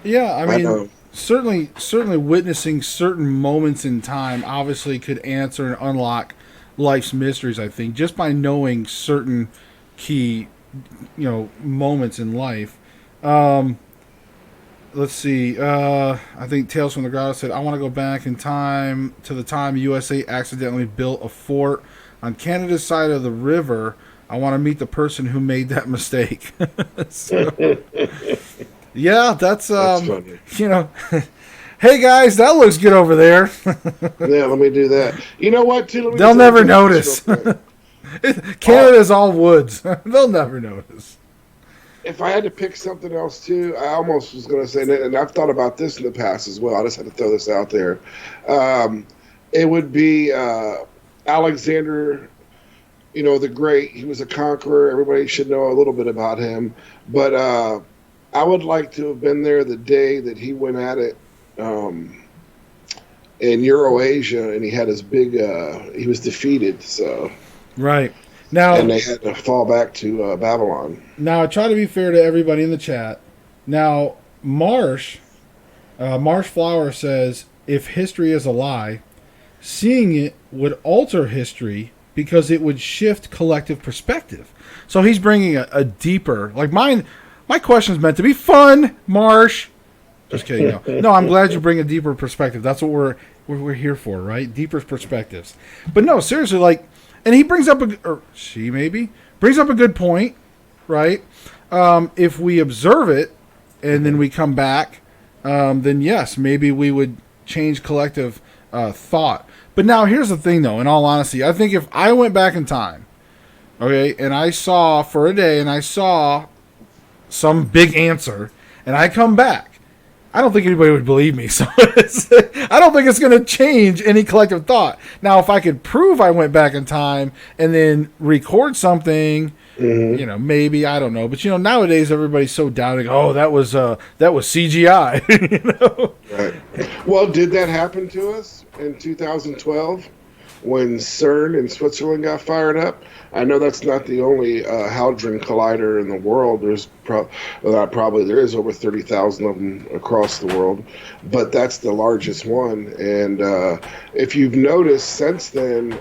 Yeah, I mean, certainly witnessing certain moments in time obviously could answer and unlock life's mysteries, I think, just by knowing certain key, moments in life. Let's see. I think Tales from the Grotto said, I want to go back in time to the time USA accidentally built a fort on Canada's side of the river. I want to meet the person who made that mistake. Yeah, that's funny. Hey guys, that looks good over there. Yeah, let me do that. You know what, too? They'll never notice. Canada's all woods. They'll never notice. If I had to pick something else too, I almost was going to say, and I've thought about this in the past as well. I just had to throw this out there. It would be Alexander, the Great. He was a conqueror. Everybody should know a little bit about him. But I would like to have been there the day that he went at it in Eurasia, and he had his big. He was defeated, so Right. Now, and they had to fall back to Babylon. Now, I try to be fair to everybody in the chat. Now, Marsh Flower says, if history is a lie, seeing it would alter history because it would shift collective perspective. So he's bringing a deeper, like my question is meant to be fun, Marsh. Just kidding. No, I'm glad you bring a deeper perspective. That's what we're here for, right? Deeper perspectives. But no, seriously, like, and he brings up she maybe brings up a good point, right? If we observe it and then we come back, then yes, maybe we would change collective thought. But now here's the thing, though. In all honesty, I think if I went back in time, okay, and I saw for a day and I saw some big answer, and I come back, I don't think anybody would believe me. So I don't think it's going to change any collective thought. Now, if I could prove I went back in time and then record something, you know, maybe, I don't know. But, you know, nowadays everybody's so doubting. Oh, that was CGI. You know? Right. Well, did that happen to us in 2012 when CERN in Switzerland got fired up? I know that's not the only Hadron Collider in the world. There's probably there is over 30,000 of them across the world, but that's the largest one. And if you've noticed since then,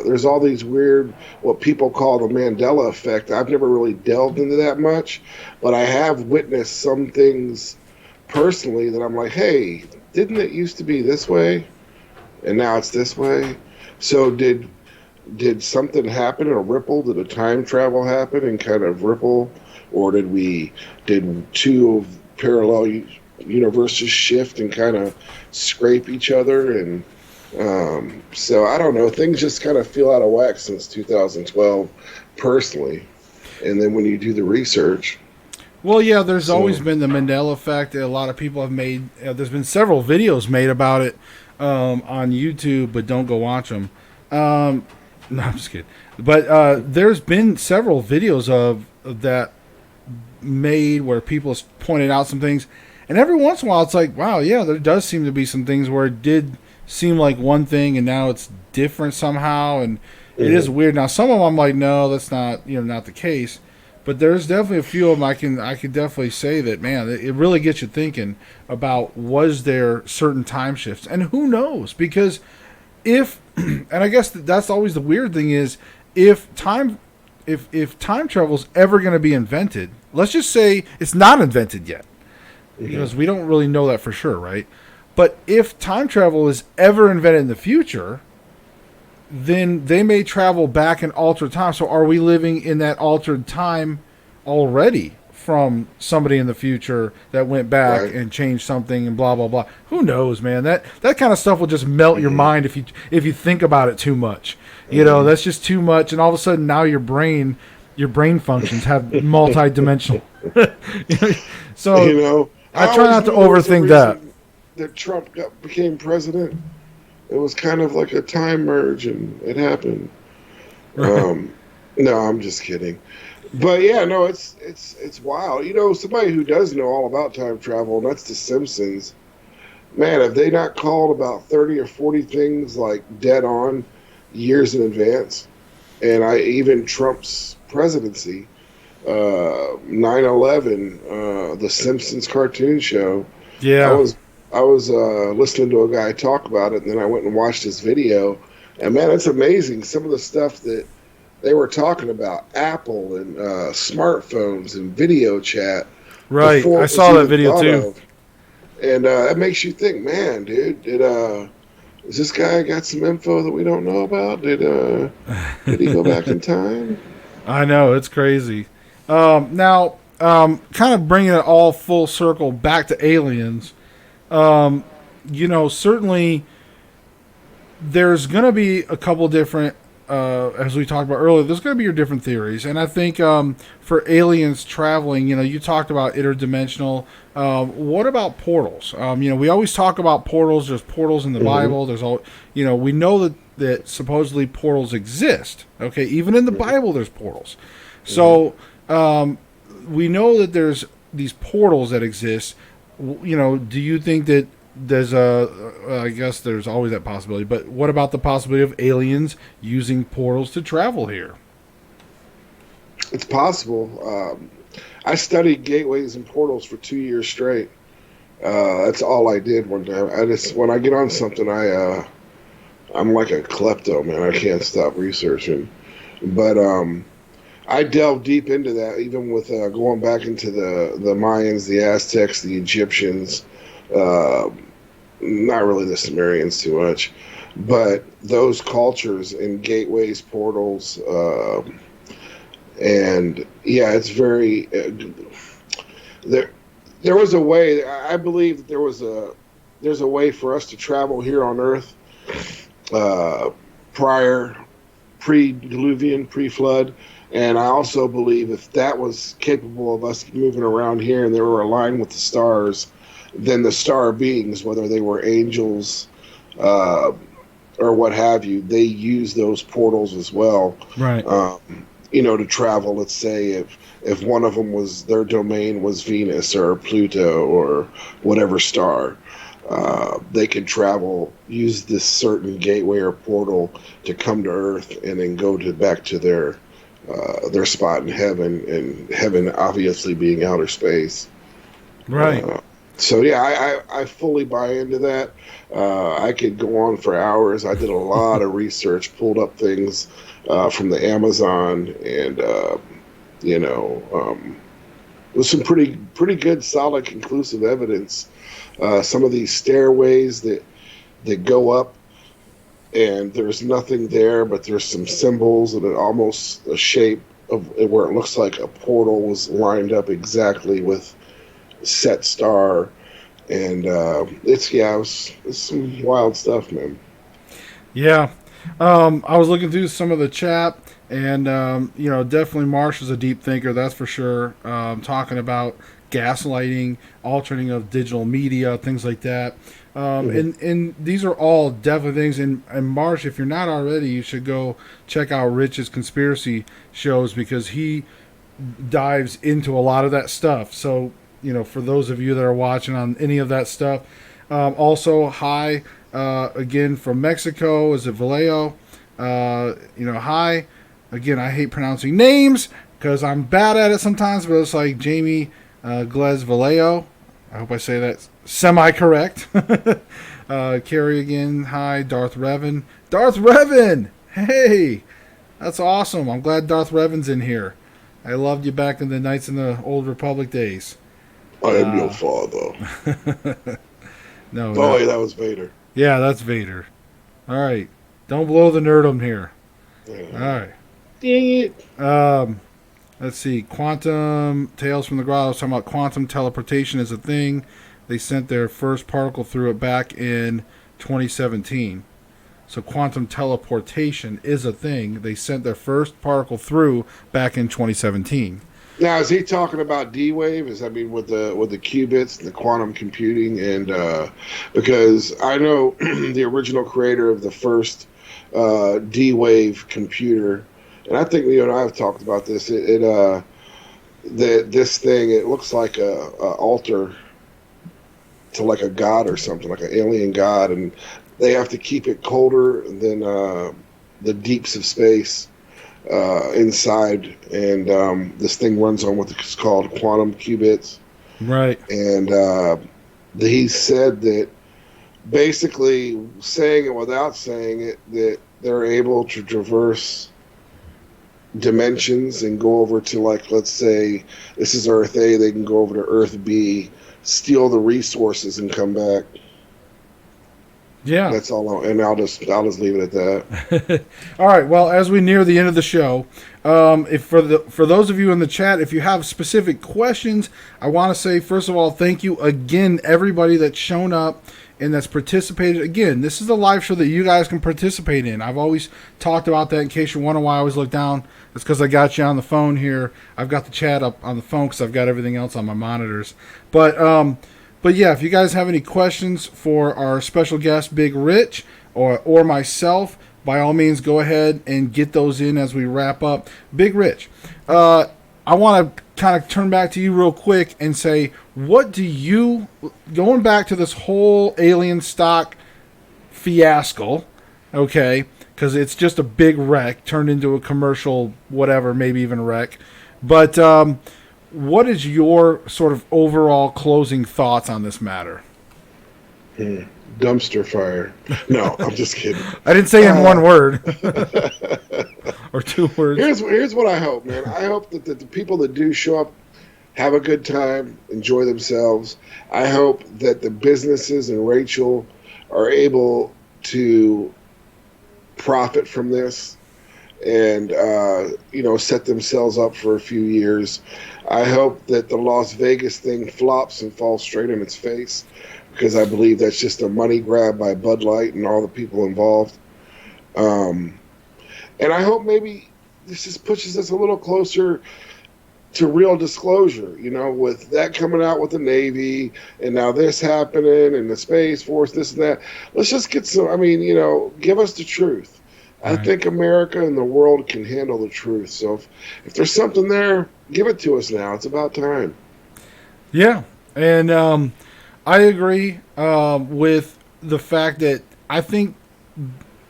there's all these weird, what people call the Mandela effect. I've never really delved into that much, but I have witnessed some things personally that I'm like, hey, didn't it used to be this way, and now it's this way? So did something happen, a ripple? Did a time travel happen and kind of ripple? Or did two parallel universes shift and kind of scrape each other? And so I don't know. Things just kind of feel out of whack since 2012, personally. And then when you do the research. Well, yeah, there's always been the Mandela effect. A lot of people have made, there's been several videos made about it on YouTube, but don't go watch them. No, I'm just kidding. But there's been several videos of that made where people pointed out some things. And every once in a while, it's like, wow, yeah, there does seem to be some things where it did seem like one thing and now it's different somehow. And it is weird. Now, some of them I'm like, no, that's not, not the case. But there's definitely a few of them I could definitely say that, man, it really gets you thinking about, was there certain time shifts? And who knows? Because if, and I guess that's always the weird thing is, if time travel is ever going to be invented, let's just say it's not invented yet, because we don't really know that for sure, right? But if time travel is ever invented in the future, then they may travel back and alter time. So are we living in that altered time already from somebody in the future that went back and changed something and blah, blah, blah? Who knows, man? That kind of stuff will just melt your mind if you think about it too much. That's just too much. And all of a sudden now your brain functions have multi-dimensional. So I try not to overthink that. That Trump became president. It was kind of like a time merge, and it happened. No, I'm just kidding. But yeah, no, it's wild. Somebody who does know all about time travel, and that's The Simpsons. Man, have they not called about 30 or 40 things like dead on years in advance? And even Trump's presidency, 9/11, The Simpsons cartoon show. Yeah. I was listening to a guy talk about it, and then I went and watched his video. And, man, it's amazing. Some of the stuff that they were talking about, Apple and smartphones and video chat. Right. I saw that video, too. And that makes you think, man, dude, is this guy got some info that we don't know about? Did he go back in time? I know. It's crazy. Now, kind of bringing it all full circle back to aliens. Certainly there's going to be a couple different, as we talked about earlier, there's going to be your different theories. And I think for aliens traveling, you talked about interdimensional. What about portals? We always talk about portals. There's portals in the Bible. There's all, we know that supposedly portals exist. Okay. Even in the Bible, there's portals. So we know that there's these portals that exist. Do you think that there's I guess there's always that possibility, but what about the possibility of aliens using portals to travel here? It's possible. I studied gateways and portals for 2 years straight. That's all I did one time. When I get on something, I'm like a klepto, man. I can't stop researching. But I delved deep into that, even with going back into the Mayans, the Aztecs, the Egyptians. Not really the Sumerians too much, but those cultures and gateways, portals, and yeah, it's very there. There was a way. I believe that there's a way for us to travel here on Earth pre-diluvian, pre-flood. And I also believe if that was capable of us moving around here and they were aligned with the stars, then the star beings, whether they were angels or what have you, they use those portals as well. Right. To travel. Let's say if one of them was, their domain was Venus or Pluto or whatever star, they could travel, use this certain gateway or portal to come to Earth and then go back to their spot in heaven, and heaven obviously being outer space. Right. So yeah, I fully buy into that. I could go on for hours. I did a lot of research, pulled up things from the Amazon, and with some pretty good, solid, conclusive evidence. Some of these stairways that go up, and there's nothing there, but there's some symbols and almost a shape of where it looks like a portal was lined up exactly with set star, and it's some wild stuff, man. Yeah. I was looking through some of the chat, and definitely Marsh is a deep thinker, that's for sure. Talking about gaslighting, altering of digital media, things like that. And these are all definitely things. And Marsh, if you're not already, you should go check out Rich's conspiracy shows, because he dives into a lot of that stuff. So, for those of you that are watching on any of that stuff, also, hi, again, from Mexico, is it Vallejo? Hi. Again, I hate pronouncing names because I'm bad at it sometimes, but it's like Jamie Glez Vallejo. I hope I say that semi-correct. Carrie again, hi. Darth Revan. Darth Revan! Hey! That's awesome. I'm glad Darth Revan's in here. I loved you back in the Knights in the Old Republic days. I am your father. No. Oh, yeah, that was Vader. Yeah, that's Vader. All right. Don't blow the nerdum here. Yeah. All right. Dang it. Let's see. Quantum Tales from the Grotto. I was talking about quantum teleportation as a thing. They sent their first particle through it back in 2017. So quantum teleportation is a thing. They sent their first particle through back in 2017. Now, is he talking about D-Wave? With the qubits, the quantum computing, and because I know the original creator of the first D-Wave computer, and I think you and I have talked about this. This thing, it looks like a altar to like a god or something, like an alien god, and they have to keep it colder than the deeps of space. Inside, and this thing runs on what's called quantum qubits. Right. And he said that basically, saying it without saying it, that they're able to traverse dimensions and go over to, like, let's say this is Earth A, they can go over to Earth B, steal the resources, and come back. Yeah, that's all. And I'll just leave it at that. All right. Well, as we near the end of the show, if for those of you in the chat, if you have specific questions, I want to say first of all, thank you again, everybody that's shown up and that's participated. Again, this is a live show that you guys can participate in. I've always talked about that. In case you're wondering why I always look down, it's because I got you on the phone here. I've got the chat up on the phone because I've got everything else on my monitors. But yeah, if you guys have any questions for our special guest, Big Rich, or myself, by all means, go ahead and get those in as we wrap up. Big Rich, I want to kind of turn back to you real quick and say, what do you, going back to this whole ALIENSTOCK fiasco, okay, because it's just a big wreck turned into a commercial whatever, maybe even a wreck, but what is your sort of overall closing thoughts on this matter? Dumpster fire. No, I'm just kidding. I didn't say in one word or 2 words. Here's what I hope, man. I hope that the people that do show up have a good time, enjoy themselves. I hope that the businesses and Rachel are able to profit from this and set themselves up for a few years. I hope that the Las Vegas thing flops and falls straight in its face, because I believe that's just a money grab by Bud Light and all the people involved. And I hope maybe this just pushes us a little closer to real disclosure, with that coming out with the Navy and now this happening and the Space Force, this and that. Let's just get some, give us the truth. I think America and the world can handle the truth. So if there's something there, give it to us now. It's about time. Yeah. And I agree with the fact that I think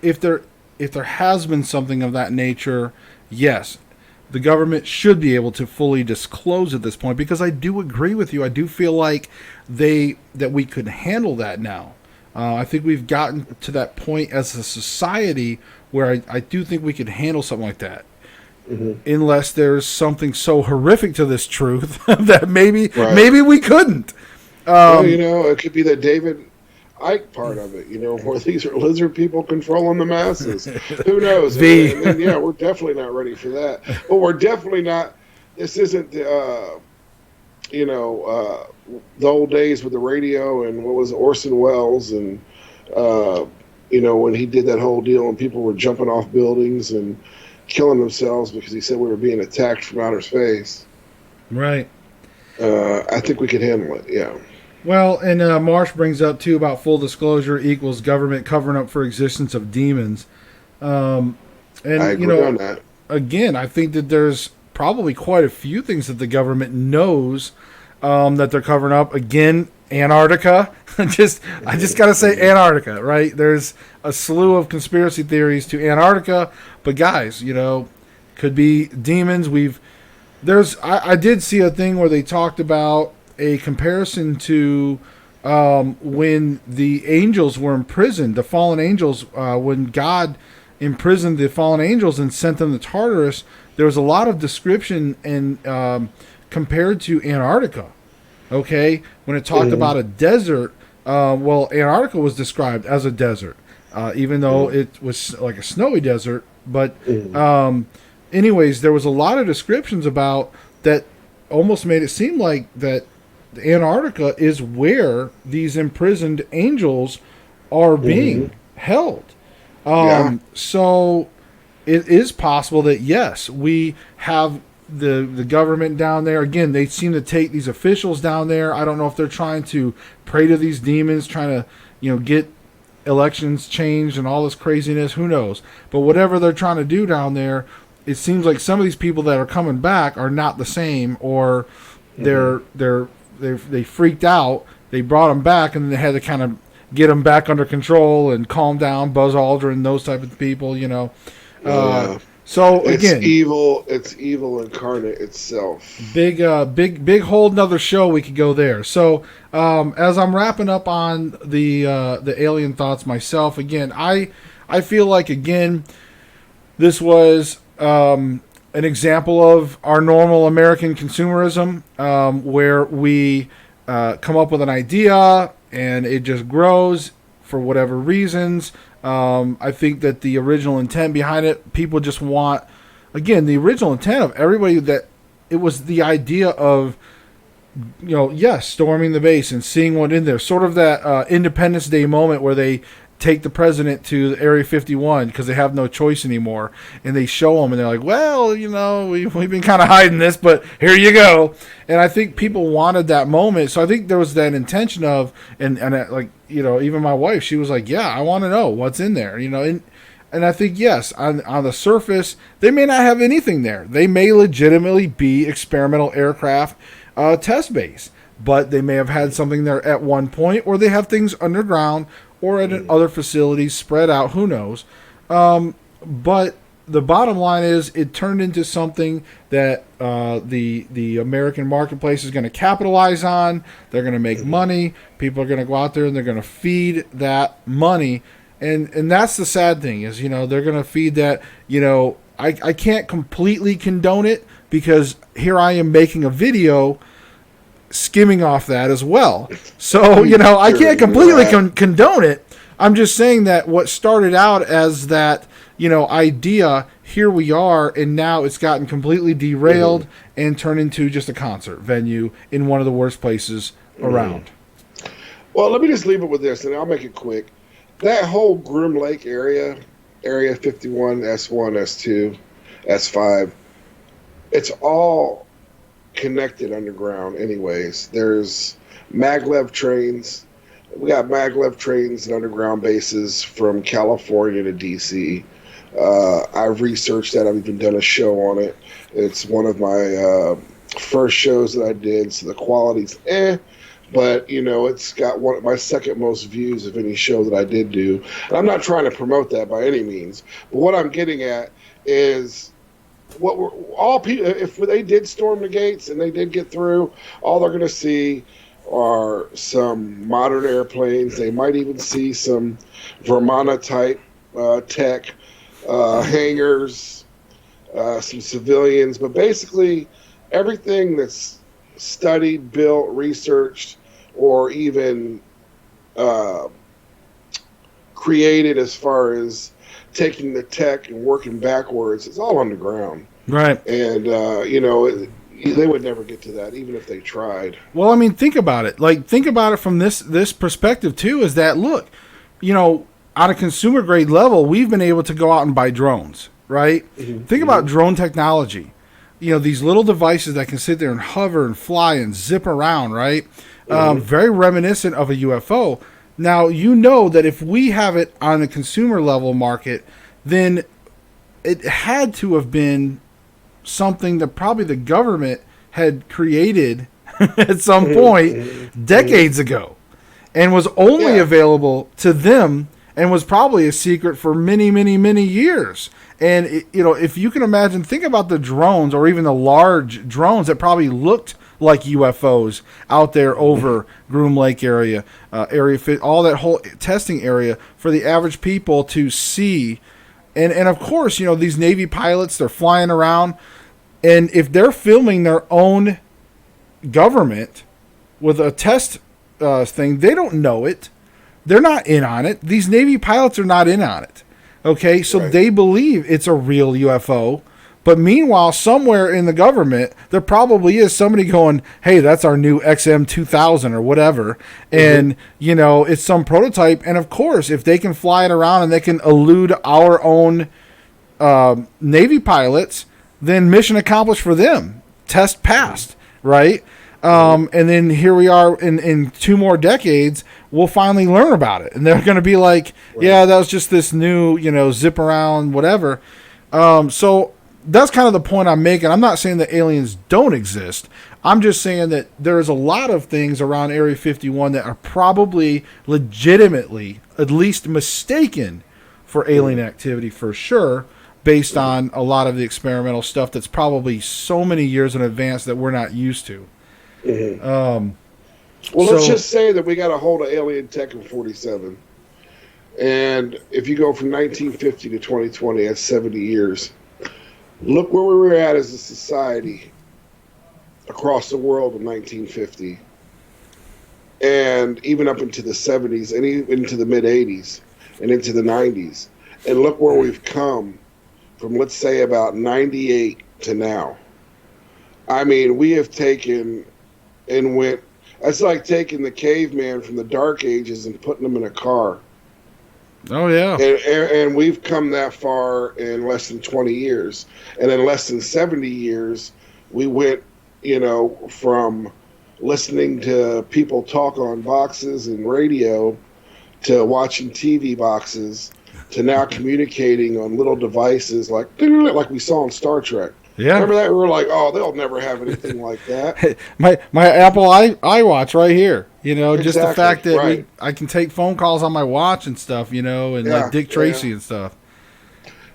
if there has been something of that nature, yes, the government should be able to fully disclose at this point, because I do agree with you. I do feel like that we could handle that now. I think we've gotten to that point as a society where I do think we could handle something like that. Mm-hmm. Unless there's something so horrific to this truth that maybe we couldn't. It could be the David Icke part of it, where these are lizard people controlling the masses. Who knows? And then, we're definitely not ready for that. But we're definitely not. This isn't the old days with the radio and what was Orson Welles and when he did that whole deal and people were jumping off buildings and killing themselves because he said we were being attacked from outer space. Right. I think we could handle it. Yeah. Well, and Marsh brings up, too, about full disclosure equals government covering up for existence of demons. And, I agree on that. Again, I think that there's probably quite a few things that the government knows that they're covering up. Again, Antarctica. I just got to say Antarctica, right? There's a slew of conspiracy theories to Antarctica. But, guys, could be demons. I did see a thing where they talked about a comparison to when the angels were imprisoned, the fallen angels, when God imprisoned the fallen angels and sent them to Tartarus. There was a lot of description and compared to Antarctica. Okay, when it talked about a desert, Antarctica was described as a desert, even though it was like a snowy desert. But anyways, there was a lot of descriptions about that, almost made it seem like that Antarctica is where these imprisoned angels are being held. So it is possible that, yes, we have the government down there. Again, they seem to take these officials down there. I don't know if they're trying to pray to these demons, trying to, get elections changed and all this craziness. Who knows? But whatever they're trying to do down there, it seems like some of these people that are coming back are not the same, or they freaked out. They brought them back, and then they had to kind of get them back under control and calm down. Buzz Aldrin, those type of people, So again, it's evil incarnate itself. Big whole another show we could go there. So as I'm wrapping up on the alien thoughts myself, again, I feel like, again, this was an example of our normal American consumerism, where we come up with an idea and it just grows for whatever reasons. I think that the original intent behind it, people just want, again, the original intent of everybody, that it was the idea of, storming the base and seeing what in there. Sort of that Independence Day moment where they take the president to Area 51 because they have no choice anymore, and they show him, and they're like, well, we've been kind of hiding this, but here you go. And I think people wanted that moment. So I think there was that intention of, and even my wife, she was like, yeah, I want to know what's in there, and And I think, yes, on the surface, they may not have anything there. They may legitimately be experimental aircraft test base, but they may have had something there at one point, or they have things underground or at other facilities spread out. Who knows? But the bottom line is it turned into something that the American marketplace is going to capitalize on. They're going to make money. People are going to go out there and they're going to feed that money. And that's the sad thing is, they're going to feed that. I can't completely condone it because here I am making a video skimming off that as well. So, I can't completely condone it. I'm just saying that what started out as that, idea, here we are, and now it's gotten completely derailed and turned into just a concert venue in one of the worst places around. Well, let me just leave it with this, and I'll make it quick. That whole Groom Lake area 51, S1, S2, S5, it's all connected underground anyways. There's maglev trains. We got maglev trains and underground bases from California to DC. I've researched that. I've even done a show on it. It's one of my first shows that I did, so the quality's but it's got one of my second most views of any show that I did do. And I'm not trying to promote that by any means, but what I'm getting at is what we're all people. If they did storm the gates and they did get through, all they're going to see are some modern airplanes. They might even see some Vermana type tech. Hangars, some civilians, but basically everything that's studied, built, researched, or even created as far as taking the tech and working backwards, it's all underground. Right. And, they would never get to that, even if they tried. Well, I mean, think about it. Think about it from this perspective, too, is that, look, on a consumer grade level, we've been able to go out and buy drones, right? Think about drone technology. These little devices that can sit there and hover and fly and zip around, right? Very reminiscent of a UFO. Now, that if we have it on a consumer level market, then it had to have been something that probably the government had created at some point decades ago and was only available to them and was probably a secret for many, many, many years. And, if you can imagine, think about the drones or even the large drones that probably looked like UFOs out there over Groom Lake area, all that whole testing area for the average people to see. And of course, these Navy pilots, they're flying around. And if they're filming their own government with a test thing, they don't know it. They're not in on it. These Navy pilots are not in on it. Okay, so they believe it's a real UFO. But meanwhile, somewhere in the government, there probably is somebody going, hey, that's our new XM2000 or whatever. And, it's some prototype. And, of course, if they can fly it around and they can elude our own Navy pilots, then mission accomplished for them. Test passed, right? And then here we are in 2 more decades, we'll finally learn about it. And they're going to be like, yeah, that was just this new, zip around, whatever. So that's kind of the point I'm making. I'm not saying that aliens don't exist. I'm just saying that there's a lot of things around Area 51 that are probably legitimately, at least mistaken for alien activity for sure, based on a lot of the experimental stuff that's probably so many years in advance that we're not used to. Let's just say that we got a hold of alien tech in 47. And if you go from 1950 to 2020, that's 70 years. Look where we were at as a society across the world in 1950. And even up into the 70s and even into the mid-80s and into the 90s. And look where we've come from, let's say, about 98 to now. I mean, we have taken and went. That's like taking the caveman from the Dark Ages and putting him in a car. Oh, yeah. And we've come that far in less than 20 years. And in less than 70 years, we went, from listening to people talk on boxes and radio to watching TV boxes to now communicating on little devices like we saw in Star Trek. Yeah. Remember that? We were like, oh, they'll never have anything like that. my Apple iWatch right here. You know, just the Exactly, fact that right. I can take phone calls on my watch and stuff, you know, and like Dick Tracy and stuff.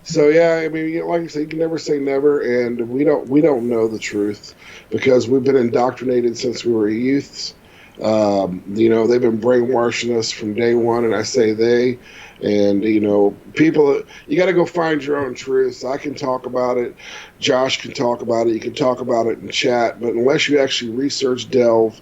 So yeah, I mean, like you said, you can never say never, and we don't know the truth because we've been indoctrinated since we were youths. You know, they've been brainwashing us from day one, and I say they. And you know, people, you got to go find your own truths. I can talk about it. Josh can talk about it. You can talk about it in chat, but unless you actually research, delve,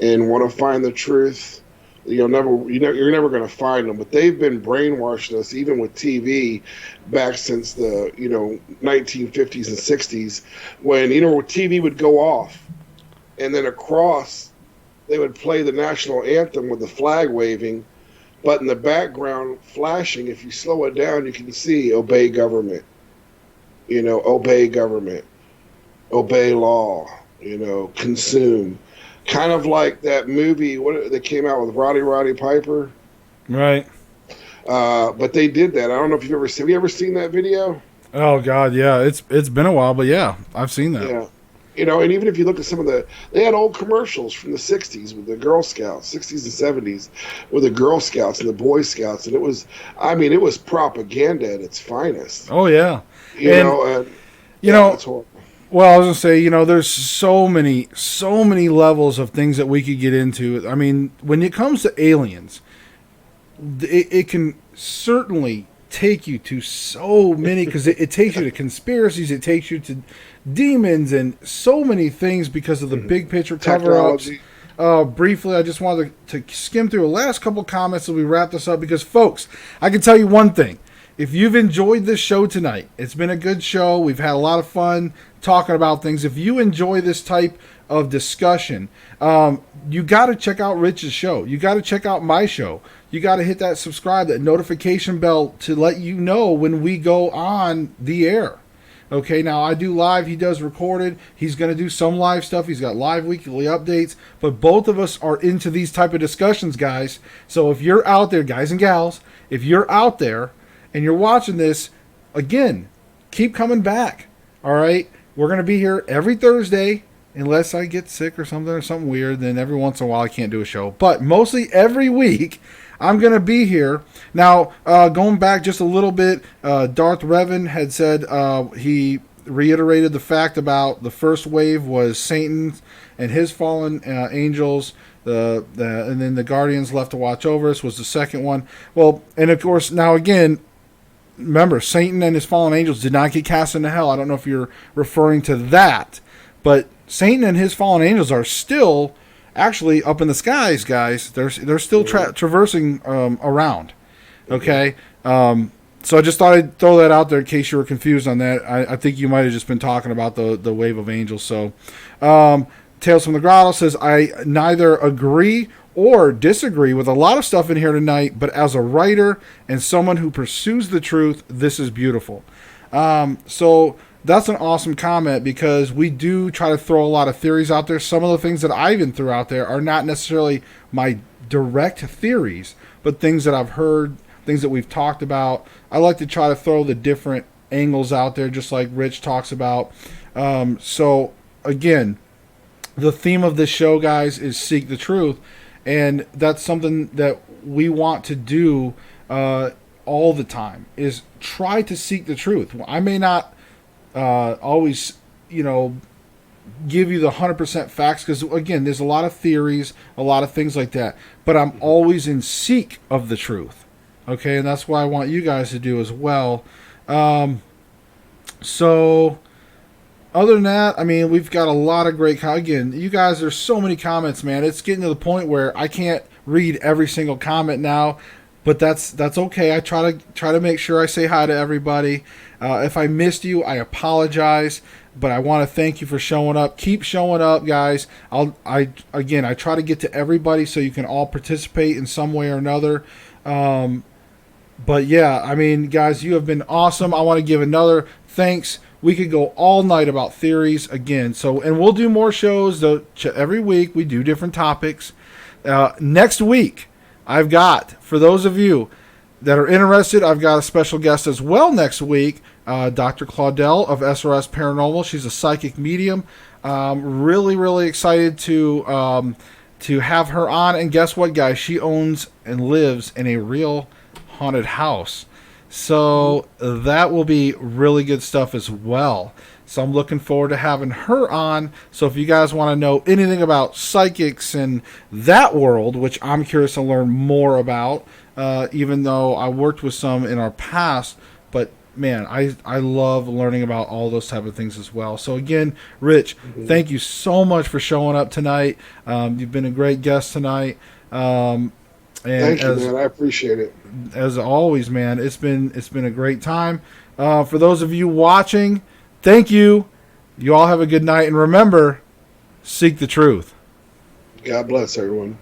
and want to find the truth, you're never going to find them. But they've been brainwashing us, even with TV, back since the 1950s and 60s, when TV would go off, and then across they would play the national anthem with the flag waving, but in the background flashing, if you slow it down, you can see obey government. Obey government, obey law. Consume. Kind of like that movie that came out with Roddy Piper. Right. But they did that. I don't know if have you ever seen that video? Oh God, yeah. It's been a while, but yeah, I've seen that. Yeah. And even if you look at they had old commercials from the 60s with the Girl Scouts, 60s and 70s, with the Girl Scouts and the Boy Scouts. And it was propaganda at its finest. Oh, yeah. It's horrible. Well, I was going to say, there's so many levels of things that we could get into. I mean, when it comes to aliens, it can certainly take you to so many, because it takes you to conspiracies, it takes you to demons and so many things because of the big picture cover-ups. Briefly, I just wanted to skim through the last couple comments as we wrap this up, because folks, I can tell you one thing. If you've enjoyed this show tonight, it's been a good show. We've had a lot of fun talking about things. If you enjoy this type of discussion, you got to check out Rich's show. You got to check out my show. You got to hit that subscribe, that notification bell to let you know when we go on the air. Okay, now I do live. He does recorded. He's going to do some live stuff. He's got live weekly updates. But both of us are into these type of discussions, guys. So if you're out there, guys and gals, if you're out there and you're watching this, again, keep coming back. All right? We're going to be here every Thursday, unless I get sick or something weird. Then every once in a while I can't do a show. But mostly every week I'm going to be here. Now, going back just a little bit, Darth Revan had said he reiterated the fact about the first wave was Satan and his fallen angels, and then the Guardians left to watch over us was the second one. Well, and of course, now again, remember, Satan and his fallen angels did not get cast into hell. I don't know if you're referring to that, but Satan and his fallen angels are still actually up in the skies, guys. They're still traversing around. Okay, so I just thought I'd throw that out there in case you were confused on that. I think you might have just been talking about the wave of angels. So, Tales from the Grotto says, I neither agree or disagree with a lot of stuff in here tonight, but as a writer and someone who pursues the truth, this is beautiful. So that's an awesome comment, because we do try to throw a lot of theories out there. Some of the things that I even threw out there are not necessarily my direct theories, but things that I've heard, things that we've talked about. I like to try to throw the different angles out there, just like Rich talks about. So again, the theme of this show, guys, is seek the truth. And that's something that we want to do all the time, is try to seek the truth. I may not always, give you the 100% facts, because, again, there's a lot of theories, a lot of things like that. But I'm always in seek of the truth. Okay, and that's what I want you guys to do as well. So other than that, I mean, we've got a lot of great again, you guys, there's so many comments, man. It's getting to the point where I can't read every single comment now, but that's okay. I try to make sure I say hi to everybody. If I missed you, I apologize, but I want to thank you for showing up. Keep showing up, guys. I try to get to everybody so you can all participate in some way or another. But yeah, I mean, guys, you have been awesome. I want to give another thanks. We could go all night about theories again. And we'll do more shows every week. We do different topics. Next week, I've got, for those of you, that are interested, I've got a special guest as well next week, Dr. Claudel of SRS Paranormal. She's a psychic medium. Really excited to have her on. And guess what, guys? She owns and lives in a real haunted house. So that will be really good stuff as well. So I'm looking forward to having her on. So if you guys want to know anything about psychics and that world, which I'm curious to learn more about, even though I worked with some in our past, but man, I love learning about all those type of things as well. So again, Rich, thank you so much for showing up tonight. You've been a great guest tonight. And thank you, man. I appreciate it. As always, man, it's been a great time. For those of you watching, thank you. You all have a good night, and remember, seek the truth. God bless everyone.